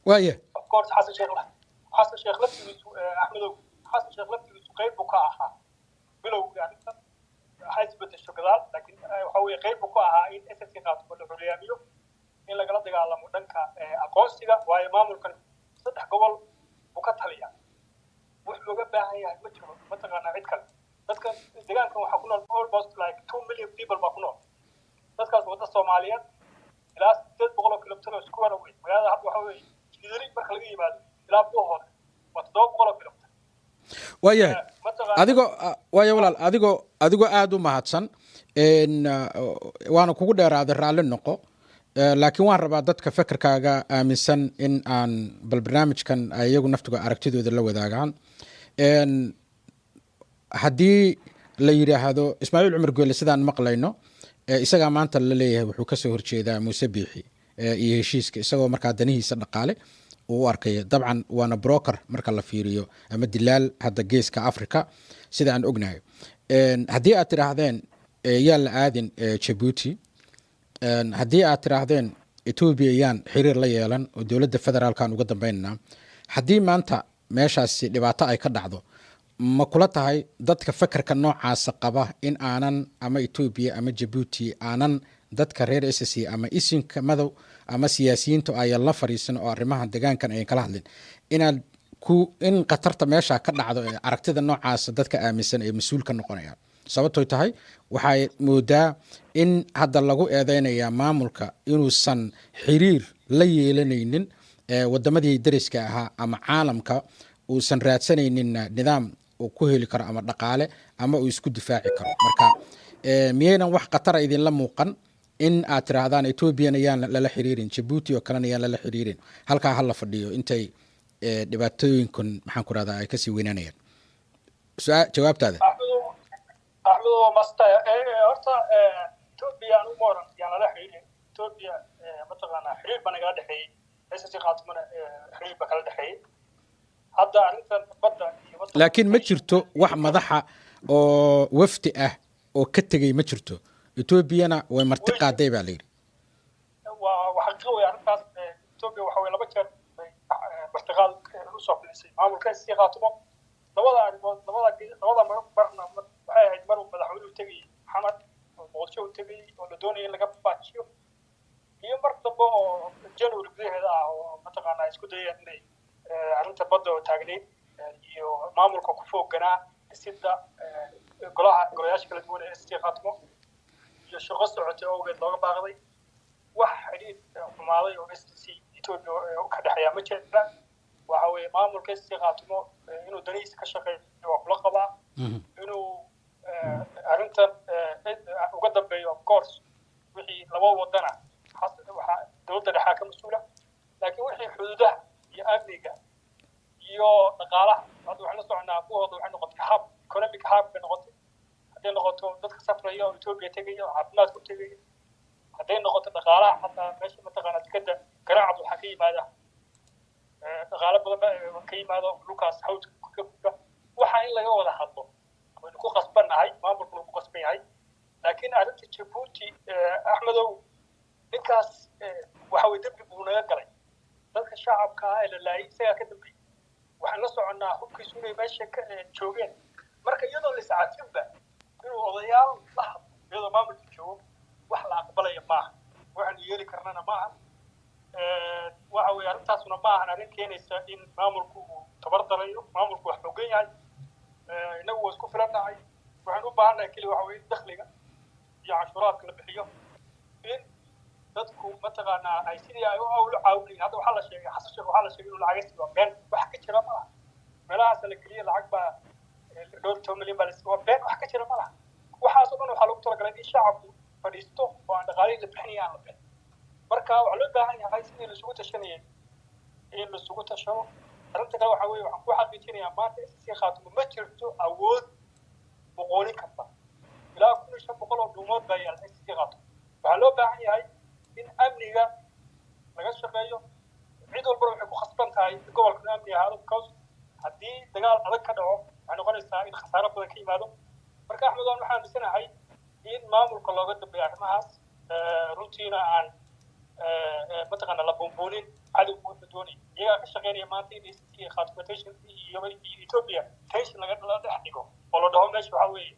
waaya of course xasan sheekh laftigiisu axmedow xasan sheekh laftigiisu qayb buu ka ahaa bilowgii arrintan waxaa isbedesho gadaal laakiin waxa weeye qayb buu ka ahaa in SSC qaatimo la xorriyaamiyo in lagala dagaalamo dhanka aqoonsiga waayo maamulkan 3 gobol buu ka taliya wuxuu uga baahan yahay ma jiro mataqaanaa cid kale dadka deegaankan waxaa ku nool almost like 2 million people baa ku nool dadkaas wadda Soomaaliyeed ilaa 800 kilomitir oo isku wareeg magaalada hadda waxa weeye jidari marka laga yimaado ilaa Bohol waa 700 kilomitir waayahay waayo walaal adigoo aad u mahadsan waana kugu dheeraaday raalli noqo laakiin waan rabaa dadka fikirkaaga aaminsan in aan bal barnaamijkan iyagu naftiga aragtidooda la wadaagaan haddii la yidhaahdo Ismaaciil Cumar Geelle sidaan maqlayno isagaa maanta la leeyahay wuxuu ka soo horjeedaa Muuse Biixi iyo heshiiska isagoo markaa danihiisa dhaqaale uu arkaya dabcan waana broker marka la fiiriyo ama dilaal hadda geeska Afrika sida aan ognahay haddii aad tiraahdeen yaa la aadin Djibouti haddii aad tiraahdeen Ethiopia yaan xiriir la yeelan oo dowladda federaalkan uga dambeynaa haddii maanta meeshaasi dhibaato ay ka dhacdo ma kula tahay dadka fikirka noocaas qaba in aanan ama Ethiopia ama Djibouti aanan dadka reer SSC ama isinka madow ama siyaasiyiintu ay la fariisan oo arrimaha deegaankan ay kala hadleen in qatarta meesha ka dhacdo aragtida noocaas dadka aaminsan ee mas'uul ka noqonayaan sababtoo tahay waxay moodaa in hadda lagu eedeynaya maamulka inuusan xiriir la yeelanaynin wadamadii dariska ahaa ama caalamka uusan raadsanaynin nidaam uu ku heli karo ama dhaqaale ama uu isku difaaci karo marka miyaynan wax qatar idinla muuqan in aad tiraahdaan Ethiopia ayaan lala xiriirin Djibouti oo kalena ayaan lala xiriirin halkaa hal la fadhiyo intay dhibaatooyinkan maxaan ku raahdaa ay ka sii weynaanayaan jawaabtaada Ahmed masta horta Ethiopia anu moran yaan lala xiriirin Ethiopia mataqaanaa xiriir baa nagala dhexeeyay SSC qaatmana xiriir baa kala dhexeeyay hadda arrintan badda laakiin ma jirto wax madaxa oo wafdi ah oo ka tegay ma jirto Ethiopiana way marti qaaday baa leeyahay waxa qoway arrintaas Ethiopia waxa way laba jeer martiqaad u soo filisay maamulka SSC qaatmo labada marna waxay ahayd mar madaxweynuhu tegay Maxamed oo Muqdisho u tegay oo la doonayay in laga baajiyo iyo mar dambe oo January gudaheeda ah oo mataqaanaa isku dayeen inay arrinta badda oo taagneyd iyo maamulka ku foganaa sida golayaasha kala duwan ee SSC qaatmo iyo shaqo socotay oo looga baaqday wax xiriir xumaaday oo SSC Ethiopia ka dhaxeeya ma jirta waxa weeye maamulka SSC qaatmo inuu danihiisa ka shaqeeyo waa kula qabaa inuu arrintan uga dambeeyo of course wixii laba wadana waxa dowladda dhexe ka mas'uula laakiin wixii xuduudaha iyo amniga iyo dhaqaalaha hadda waxaan la soconaa kuwooda waxay noqotay hub economic hub bay noqotay hadday noqoto dadka safraya oo Ethiopia tegaya oo caafimaad ku tegaya hadday noqoto dhaqaalaha xataa meesha mataqaanaa dekada garaacad waxaa ka yimaada dhaqaale badan baa ka yimaado dhulkaas hawdka ka buuxa waxaa in laga wada hadlo waynu ku qasbannahay maamulku lagu qasban yahay laakiin arrinta Djibouti Axmedow ninkaas waxa way dambi buu naga galay dadka shacabka ah ee la laayay isagaa ka dambeeyay waxaan la soconnaa hubkiisu inay meesha ka joogeen marka iyadoo la iscaadinba inuu odayaal la hadlo iyadoo maamulka joogo wax la aqbalaya maaha waxaanu yeeli karnana maaha waxa weeye arrintaasuna maahan arrin keenaysa in maamulku uu tabar darayo maamulku wax xooggan yahay innagu waa isku filannahay waxaan u baahannahay keliya waxa weeye dakhliga iyo canshuuraadka la bixiyo in dadku mataqaanaa ay sidii ay u caawinayeen hadda waxaa la sheegay xasan sheekh waxaa la sheegay inuu lacag siiyo been wax ka jira ma laha meelahaas la geliya lacag baa dhowr 10 milyan baa la siiyo been wax ka jira ma laha waxaas oo dhan waxaa lagu talagalay in shacabku fadhiisto oo aan dhaqaalihii la bixinaya aan la bixin marka waxaa loo baahan yahay sidii laisugu tashanayay in laisugu tashado arrinta kale waxaa weeye waxaan ku xaqiijinayaa maanta SSC qaatmo ma jirto awood boqolin karta ilaa 1500 oo dhuumood baa yaala SSC qaatmo waxaa loo baahan yahay in amniga laga shaqeeyo cid walbana waxay ku khasban tahay in gobolka amni ahaado because haddii dagaal adag ka dhaco waxay noqonaysaa in khasaaro badan ka yimaado marka Axmed waxaan aaminsanahay in maamulka looga dambeeyo arrimahaas runtiina aan mataqaanaa la buunbuunin cadowga wuxuu doonay iyagaa ka shaqeynaya maanta in SSC qaatmo tension iyo Ethiopia tension laga dhex dhigo oo la dhaho meesha waxaa weeye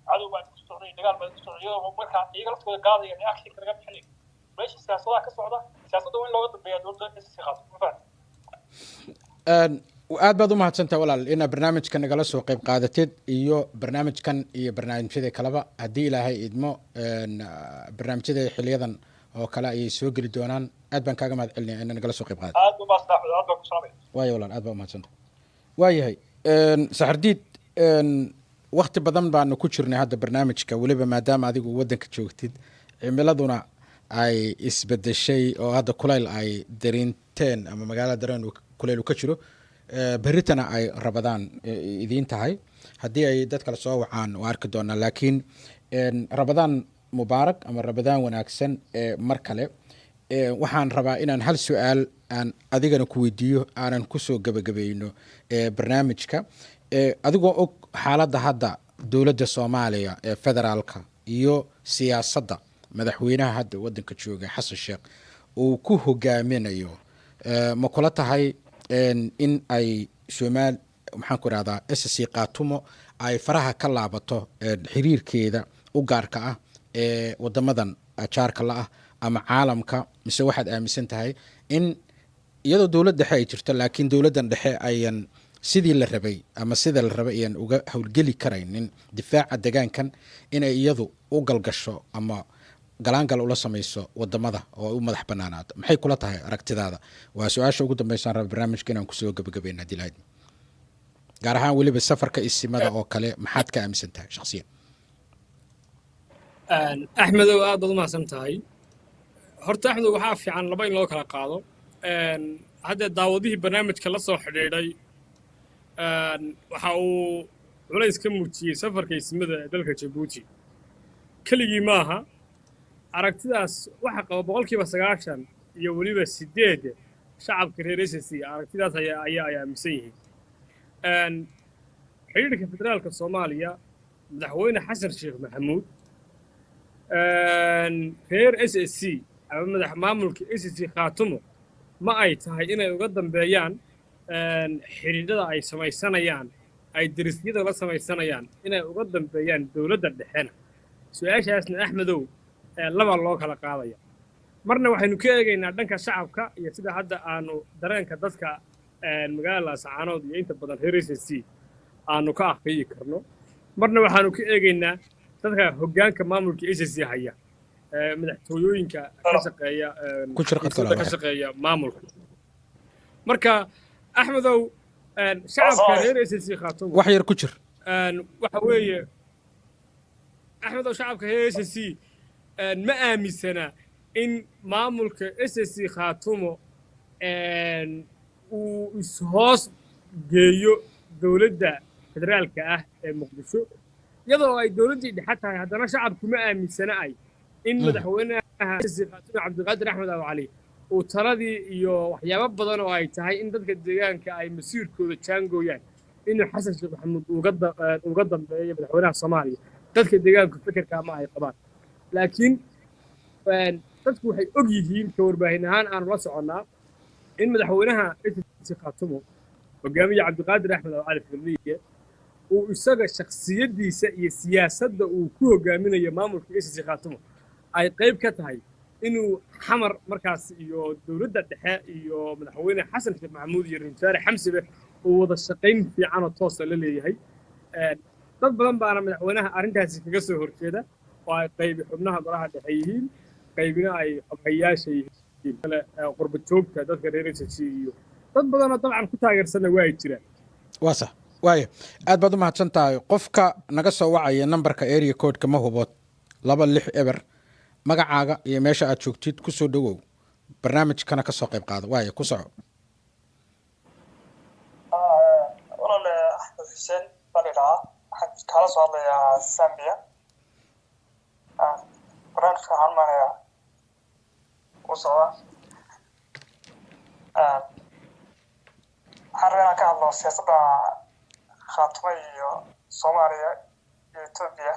cadow baa isku socday dagaal baa isku socday iyadoo markaa iyaga laftooda gaadaya in actionka laga bixinayo meesha siyaasadaha ka socda siyaasadda waa in looga dambeeyaa dowladda SSC qaatmo ma fahamtay aad baad u mahadsantahay walaal inaad barnaamijkan nagala soo qayb qaadatid iyo barnaamijkan iyo barnaamijyada kaleba haddii ilaahay idmo barnaamijyada xiliyadan oo kale ayay soo geli doonaan aad baan kaaga mahad celinaya inaad nagala soo qayb qaadatid aad baa mahadsan aad baa ku salaamay waayo walaal aad baa u mahadsantahay waayahay saxardiid waqti badan baanu ku jirnay hadda barnaamijka weliba maadaama adigu waddanka joogtid cimiladuna ay isbedeshay oo hadda kulayl ay darinteen ama magaalada dareen kulayl ka jiro berritana ay rabadaan idiin tahay haddii ay dad kale soo wacaan oo arki doonaa laakiin rabadaan mubaarak ama rabadaan wanaagsan mar kale waxaan rabaa inaan hal su-aal aan adigana ku weydiiyo aanan kusoo gebagabayno barnaamijka adigoo og xaaladda hadda dowladda soomaaliya ee federaalka iyo siyaasadda madaxweynaha hadda waddanka jooga xasan sheekh uu ku hogaaminayo ma kula tahay in ay maxaan ku irahdaa SSC Khaatumo ay faraha ka laabato xiriirkeeda u gaarka ah ee wadamadan jaarka la ah ama caalamka mise waxaad aaminsan tahay in iyadoo dowlad dhexe ay jirto laakiin dowladdan dhexe ayan sidii la rabay ama sida la rabay ayan uga howlgeli karaynin difaaca deegaankan inay iyadu u galgasho ama galaangal ula samayso wadamada oo u madax banaanaado maxay kula tahay aragtidaada waa su-aasha ugu dambeysaan raba barnaamijka inaan kusoo gabagabayna haddii lahayd gaar ahaan weliba safarka isimada oo kale maxaad ka aaminsan tahay shakhsiyan axmedow aad baad u mahadsan tahay horta axmedow waxaa fiican laba in loo kala qaado hadda daawadihii barnaamijka la soo xidhiidhay waxa uu culays ka muujiyey safarka isimada ee dalka jabuuti keligii maaha aragtidaas waxa qaba 90% iyo weliba 8 shacabka reer SSC aragtidaas ayaa aaminsan yihiin xiriirka federaalka Soomaaliya madaxweyne xasan sheekh maxamuud reer SSC ama madax maamulka SSC Khaatumo ma ay tahay inay uga dambeeyaan xiriirada ay samaysanayaan ay darisyada la samaysanayaan inay uga dambeeyaan dowladda dhexena su-aashaasna axmedow laba loo kala qaadaya marna waxaynu ka eegaynaa dhanka shacabka iyo sida hadda aanu dareenka dadka magaalada Laascaanood iyo inta badan reer SSC aanu ka aqriyi karno marna waxaanu ka eegaynaa dadka hoggaanka maamulka SSC haya madaxtooyooyinka ka shaqeeya maamulka marka axmedow shacabka reer SSC Khaatumo wax yar ku jir waxa weeye axmedow shacabka reer SSC ma aaminsana in maamulka SSC Khaatumo uu ishoos geeyo dowladda federaalka ah ee Muqdisho iyadoo ay dowladdii dhexe tahay haddana shacabku ma aaminsana ay in madaxweynaha SSC Khaatumo Cabdiqaadir Axmed Abu Cali uu taladii iyo waxyaabo badan oo ay tahay in dadka deegaanka ay masiirkooda jaangooyaan inuu xasan sheekh maxamuud uga dambeeyo madaxweynaha Soomaaliya dadka deegaanka fikirka ma ay qabaan laakiin dadku waxay og yihiin ka warbaahin ahaan aan la soconnaa in madaxweynaha SSC Khaatumo hogaamiye Cabdiqaadir Axmed Abu Cali Firdhiye uu isaga shakhsiyadiisa iyo siyaasadda uu ku hogaaminayo maamulka SSC Khaatumo ay qayb ka tahay inuu xamar markaas iyo dowladda dhexe iyo madaxweyne xasan sheekh maxamuud iyo ra'iisul wasaare xamsibe uu wada shaqayn fiican oo toos ah la leeyahay dad badan baana madaxweynaha arrintaasi kaga soo horjeeda oo ay qayb xubnaha golaha dhexe yihiin qaybina ay xubnayaasha yihiin kale qurba joogta dadka reer SSC iyo dad badan oo dabcan ku taageersana waa ay jiraan waa sax waayo aad baad u mahadsan tahay qofka naga soo wacaya nambarka area code kama hubo 26 eber magacaaga iyo meesha aad joogtid ku soo dhawow barnaamijkana ka soo qayb qaado waayo ku soco walaal Axmed Xuseen balira waxaan kala soo hadlayaa Zambia barnaamijka waxaan marayaa u socda waxaan rabaa ka hadlo siyaasadda Khaatumo iyo Soomaaliya iyo Itoobiya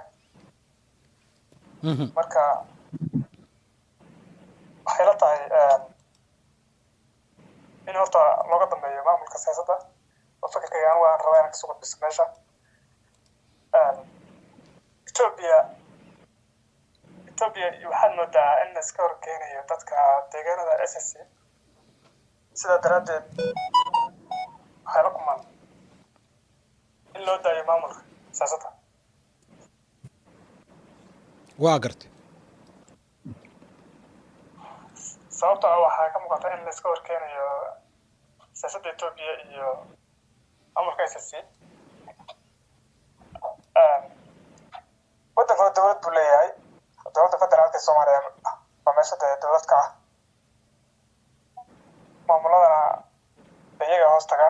marka waxay la tahay in horta looga dambeeyo maamulka siyaasadda oo fikirkayaan waan rabaa inaan kasoo gudbiso meesha Itoobiya waxaad moodaa in la iska horkeenayo dadka deegaanada SSC sida daraaddeed waxay la siyaasadda. waa gartay sababta ah waxaa ka muuqata in la iska horkeenayo siyaasadda Ethiopia iyo maamulka SSC. waddankuna dowlad buu leeyahay, dowladda federaalka ee Soomaaliya waa meesha dowlad ka ah, maamuladana iyaga hoos taga.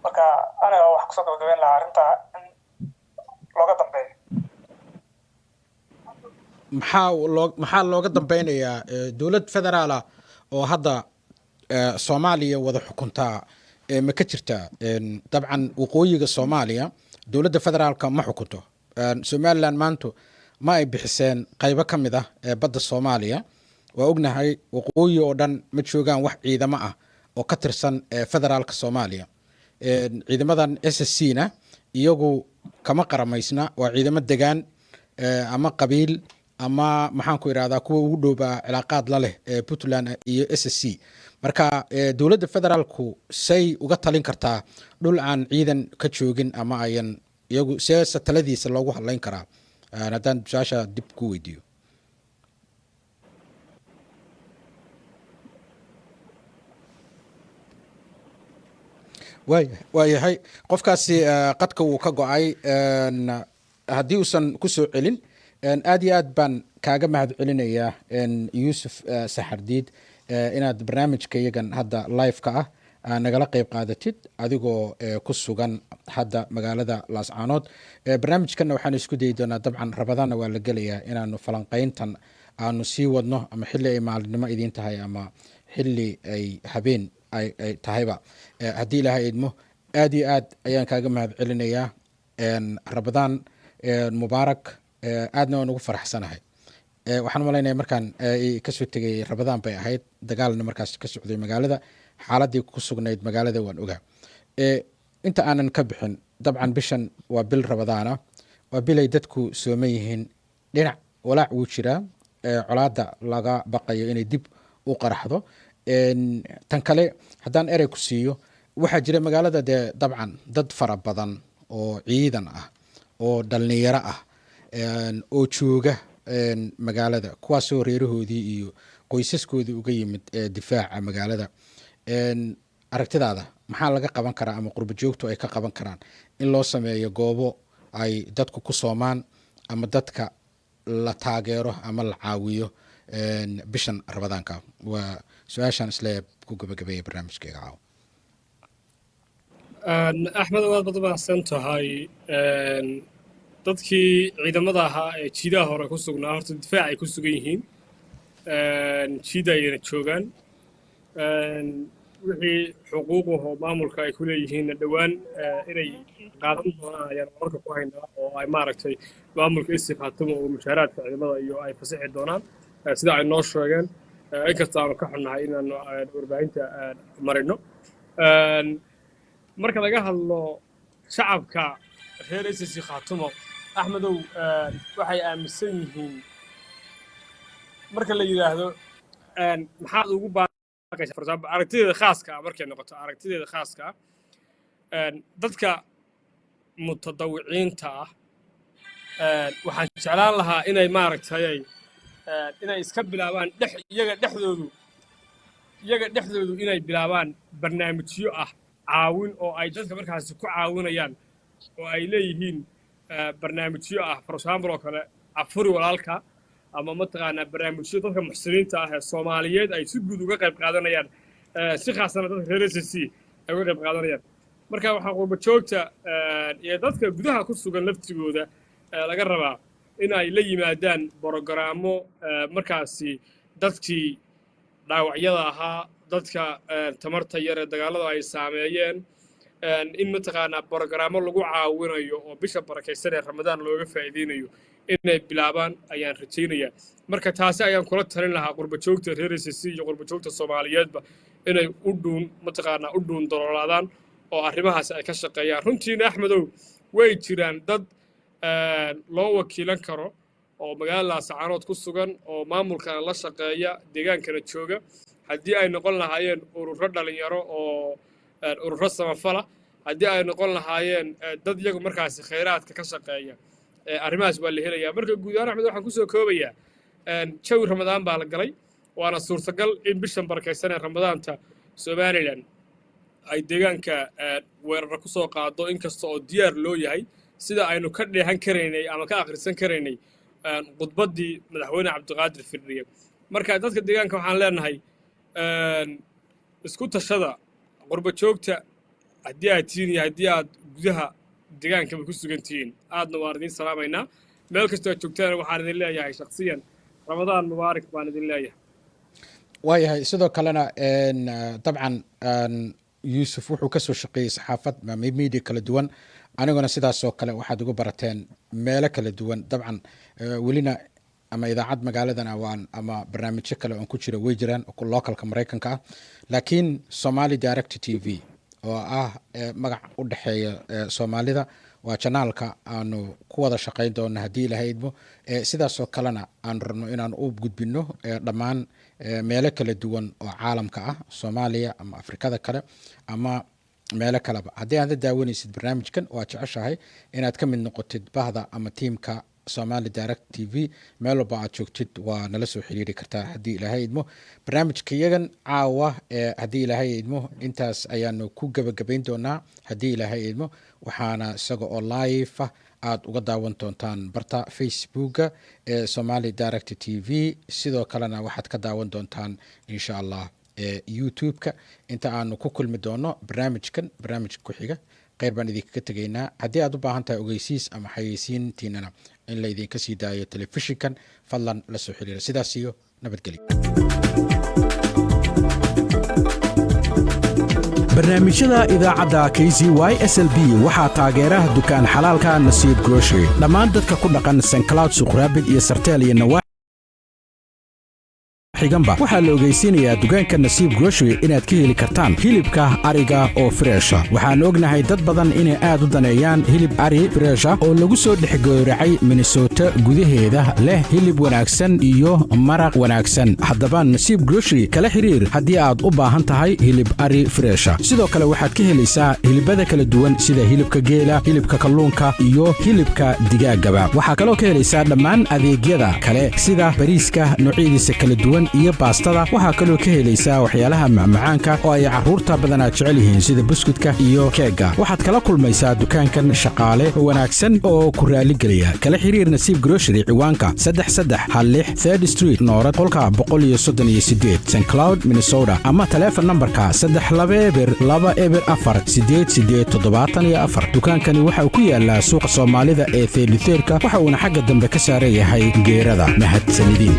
marka aniga wax kusoo gabagabeyn lahaa arrinta in looga dambeeyo. maxaa looga dambeynayaa dowlad federaala oo hadda Soomaaliya wada xukuntaa ma ka jirtaa? dabcan waqooyiga Soomaaliya dowladda federaalka ma xukunto. Somaliland maanta ma ay bixiseen qaybo ka mid ah badda Soomaaliya. waa ognahay waqooyi oo dhan ma joogaan wax ciidamo ah oo ka tirsan federaalka Soomaaliya. ciidamadan SSC-na iyagu kama qaramaysna, waa ciidamo degaan ama qabiil ama maxaan ku irahdaa kuwa ugu dhowbaa cilaaqaad la leh Puntland iyo SSC. marka dowladda federaalku say uga talin kartaa dhul aan ciidan ka joogin ama ayan iyagu siyaasa taladiisa loogu hadlayn karaa? haddaan su-aasha dib ku weydiiyo. waayahay qofkaasi qadka wuu ka go-ay. haddii uusan ku soo celin, aad iyo aad baan kaaga mahad celinayaa yuusuf saxardiid inaad barnaamijka iyagan hadda live-ka ah nagala qayb qaadatid adigoo ku sugan hadda magaalada Laascaanood. barnaamijkanna waxaan isku dayi doonaa, dabcan rabadaanna waa la gelayaa, inaanu falanqayntan aanu sii wadno, ama xilli ay maalinimo idiin tahay ama xilli ay habeen ay tahayba. haddii ilaahay idmo, aad iyo aad ayaan kaaga mahad celinayaa. rabadaan mubaarak. aadna waan ugu faraxsanahay. waxaan malaynaya markaan kasoo tegay rabadaan bay ahayd, dagaalna markaas ka socday magaalada, xaaladii ku sugnayd magaalada waan ogaa. inta aanan ka bixin, dabcan bishan waa bil rabadaana, waa bilay dadku sooman yihiin. dhinac walaac wuu jiraa, colaada laga baqayo inay dib u qaraxdo. tan kale haddaan erey ku siiyo, waxaa jira magaalada dee dabcan dad fara badan oo ciidan ah oo dhalinyaro ah oo jooga magaalada, kuwaasoo reerahoodii iyo qoysaskoodii uga yimid difaaca magaalada. aragtidaada maxaa laga qaban karaa ama qurbo joogtu ay ka qaban karaan in loo sameeyo goobo ay dadku ku soomaan ama dadka la taageero ama la caawiyo bishan rabadaanka? waa su-aashaan isle ku gabagabeeya barnaamijkayga caawa. axmed waad baad mahadsan tahay. dadkii ciidamada ahaa ee jiidaha hore ku sugnaa horta difaac ay ku sugan yihiin, jiida ayayna joogaan. wixii xuquuqahoo maamulka ay ku leeyihiinna dhowaan inay qaadan doonaan ayaan warka ku haynaa, oo ay maaragtay maamulka isii khaatimo oo mushaaraadka ciidamada iyo ay fasixi doonaan sida ay noo sheegeen. inkasta aanu ka xunnahay inaanu warbaahinta marino. marka laga hadlo shacabka reer SSC khaatimo, axmedow, waxay aaminsan yihiin marka la yidhaahdo maxaad ugu baaqaysaa, for example, aragtideeda khaaska ah markay noqoto aragtideeda khaaska ah, dadka mutadawiciinta ah waxaan jeclaan lahaa inay maaragtay inay iska bilaabaan iyaga dhexdoodu inay bilaabaan barnaamijyo ah caawin oo ay dadka markaasi ku caawinayaan, oo ay leeyihiin barnaamijyo ah for example oo kale afuri walaalka, ama mataqaanaa barnaamijyo dadka muxsiniinta ah ee Soomaaliyeed ay si guud uga qayb qaadanayaan, si khaasana dadka reer SSC ay uga qayb qaadanayaan. marka waxaa qurbo joogta iyo dadka gudaha ku sugan laftigooda laga rabaa in ay la yimaadaan borogaraamo markaasi dadkii dhaawacyada ahaa, dadka tamarta yar ee dagaalada ay saameeyeen, in mataqaanaa borogaraamo lagu caawinayo oo bisha barakaysan ee ramadaan looga faa'iideynayo inay bilaabaan ayaan rajaynayaa. marka taasi ayaan kula talin lahaa qurbo joogta reer SSC iyo qurbo joogta Soomaaliyeedba inay u dhuun daloolaadaan oo arrimahaas ay ka shaqeeyaan. runtiina axmedow, way jiraan dad loo wakiilan karo oo magaalada Laascaanood ku sugan oo maamulkana la shaqeeya, deegaankana jooga. haddii ay noqon lahaayeen ururo dhalinyaro oo ururo samafala, haddii ay noqon lahaayeen dad iyagu markaasi khayraadka ka shaqeeya arrimahaas waa la helayaa marka guud ahaan axmed waxaan kusoo koobayaa jawi ramadaan baa la galay waana suurtagal in bishan barakaysan ee ramadaanta somalilan ay deegaanka weerara ku soo qaado inkasta oo diyaar loo yahay sida aynu ka dheehan karaynay ama ka akhrisan karaynay khudbaddii madaxweyne cabdiqaadir firdhiye marka dadka deegaanka waxaan leenahay isku tashada qurba joogta haddii aad tihiin iyo haddii aad gudaha deegaankaba ku sugan tihiin aadna waan idiin salaamaynaa meel kastoo aad joogtaan waxaan idin leeyahay shakhsiyan ramadaan mubaarak baan idin leeyahay waayahay sidoo kalena dabcan yuusuf wuxuu ka soo shaqeeyey saxaafad media kala duwan aniguna sidaasoo kale waxaad uga barateen meelo kala duwan dabcan welina ama idaacad magaaladan ama barnaamijyo kale oon ku jira way jiraan localka maraykanka ah laakiin Somali Direct TV oo ah magac u dhaxeeya Soomaalida waa janaalka aanu ku wada shaqayn doono haddii Ilaahay idmo sidaasoo kalena aan rabno inaan u gudbino dhammaan meelo kala duwan oo caalamka ah Soomaaliya ama Afrikada kale ama meelo kaleba haddii aad daawanaysid barnaamijkan waa jeceshahay inaad ka mid noqotid bahda ama tiimka Somali Direct TV meel walba aad joogtid waa nala soo xiriiri kartaa haddii Ilaahay idmo barnaamijka yagan caawa haddii Ilaahay idmo intaas ayaanu ku gabagabayn doonaa haddii Ilaahay idmo waxaana isaga oo live aad uga daawan doontaan barta Facebooka Somali Direct TV sidoo kalena waxaad ka daawan doontaan insha Allah YouTube-ka inta aanu ku kulmi doono barnaamijka ku xiga qayb baan idinkaga tegaynaa haddii aad u baahan tahay ogeysiis ama xayeysiintiinana in la idinka sii daayo telefishinkan fadlan la soo xiriira sidaas iyo nabadgelyo barnaamijyada idaacadda KCYSLB waxaa taageeraha dukaan xalaalka Nasiib Grocery dhammaan dadka ku dhaqan St Cloud Suqraabid iyo Sarteel iyo Nawaa xiganba waxaa la ogeysiinayaa dukaanka Nasiib Grocery inaad ka heli kartaan hilibka ariga oo fresh waxaan ognahay dad badan inay aad u daneeyaan hilib ari fresh oo lagu soo dhexgooracay Minnesota gudaheeda leh hilib wanaagsan iyo maraq wanaagsan haddaba Nasiib Grocery kala xiriir haddii aad u baahan tahay hilib ari fresh sidoo kale waxaad ka helaysaa hilibada kala duwan sida hilibka geela hilibka kalluunka iyo hilibka digaagaba waxaa kaloo ka helaysaa dhammaan adeegyada kale sida bariiska noocyadiisa kala duwan iyo baastada waxaa kaloo ka helaysaa waxyaalaha macmacaanka oo ay caruurta badanaa jecel yihiin sida buskudka iyo keega waxaad kala kulmaysaa dukaankan shaqaale wanaagsan oo ku raali geliya kala xiriir Nasiib Grocery ciwaanka 3316 3rd Street North qolka 138 St Cloud Minnesota ama telephone numberka 32248874 dukaankani waxa uu ku yaalaa suuqa Soomaalida ee Feeliteerka waxa uu xagga dambe ka saaran yahay geerada mahadsanidin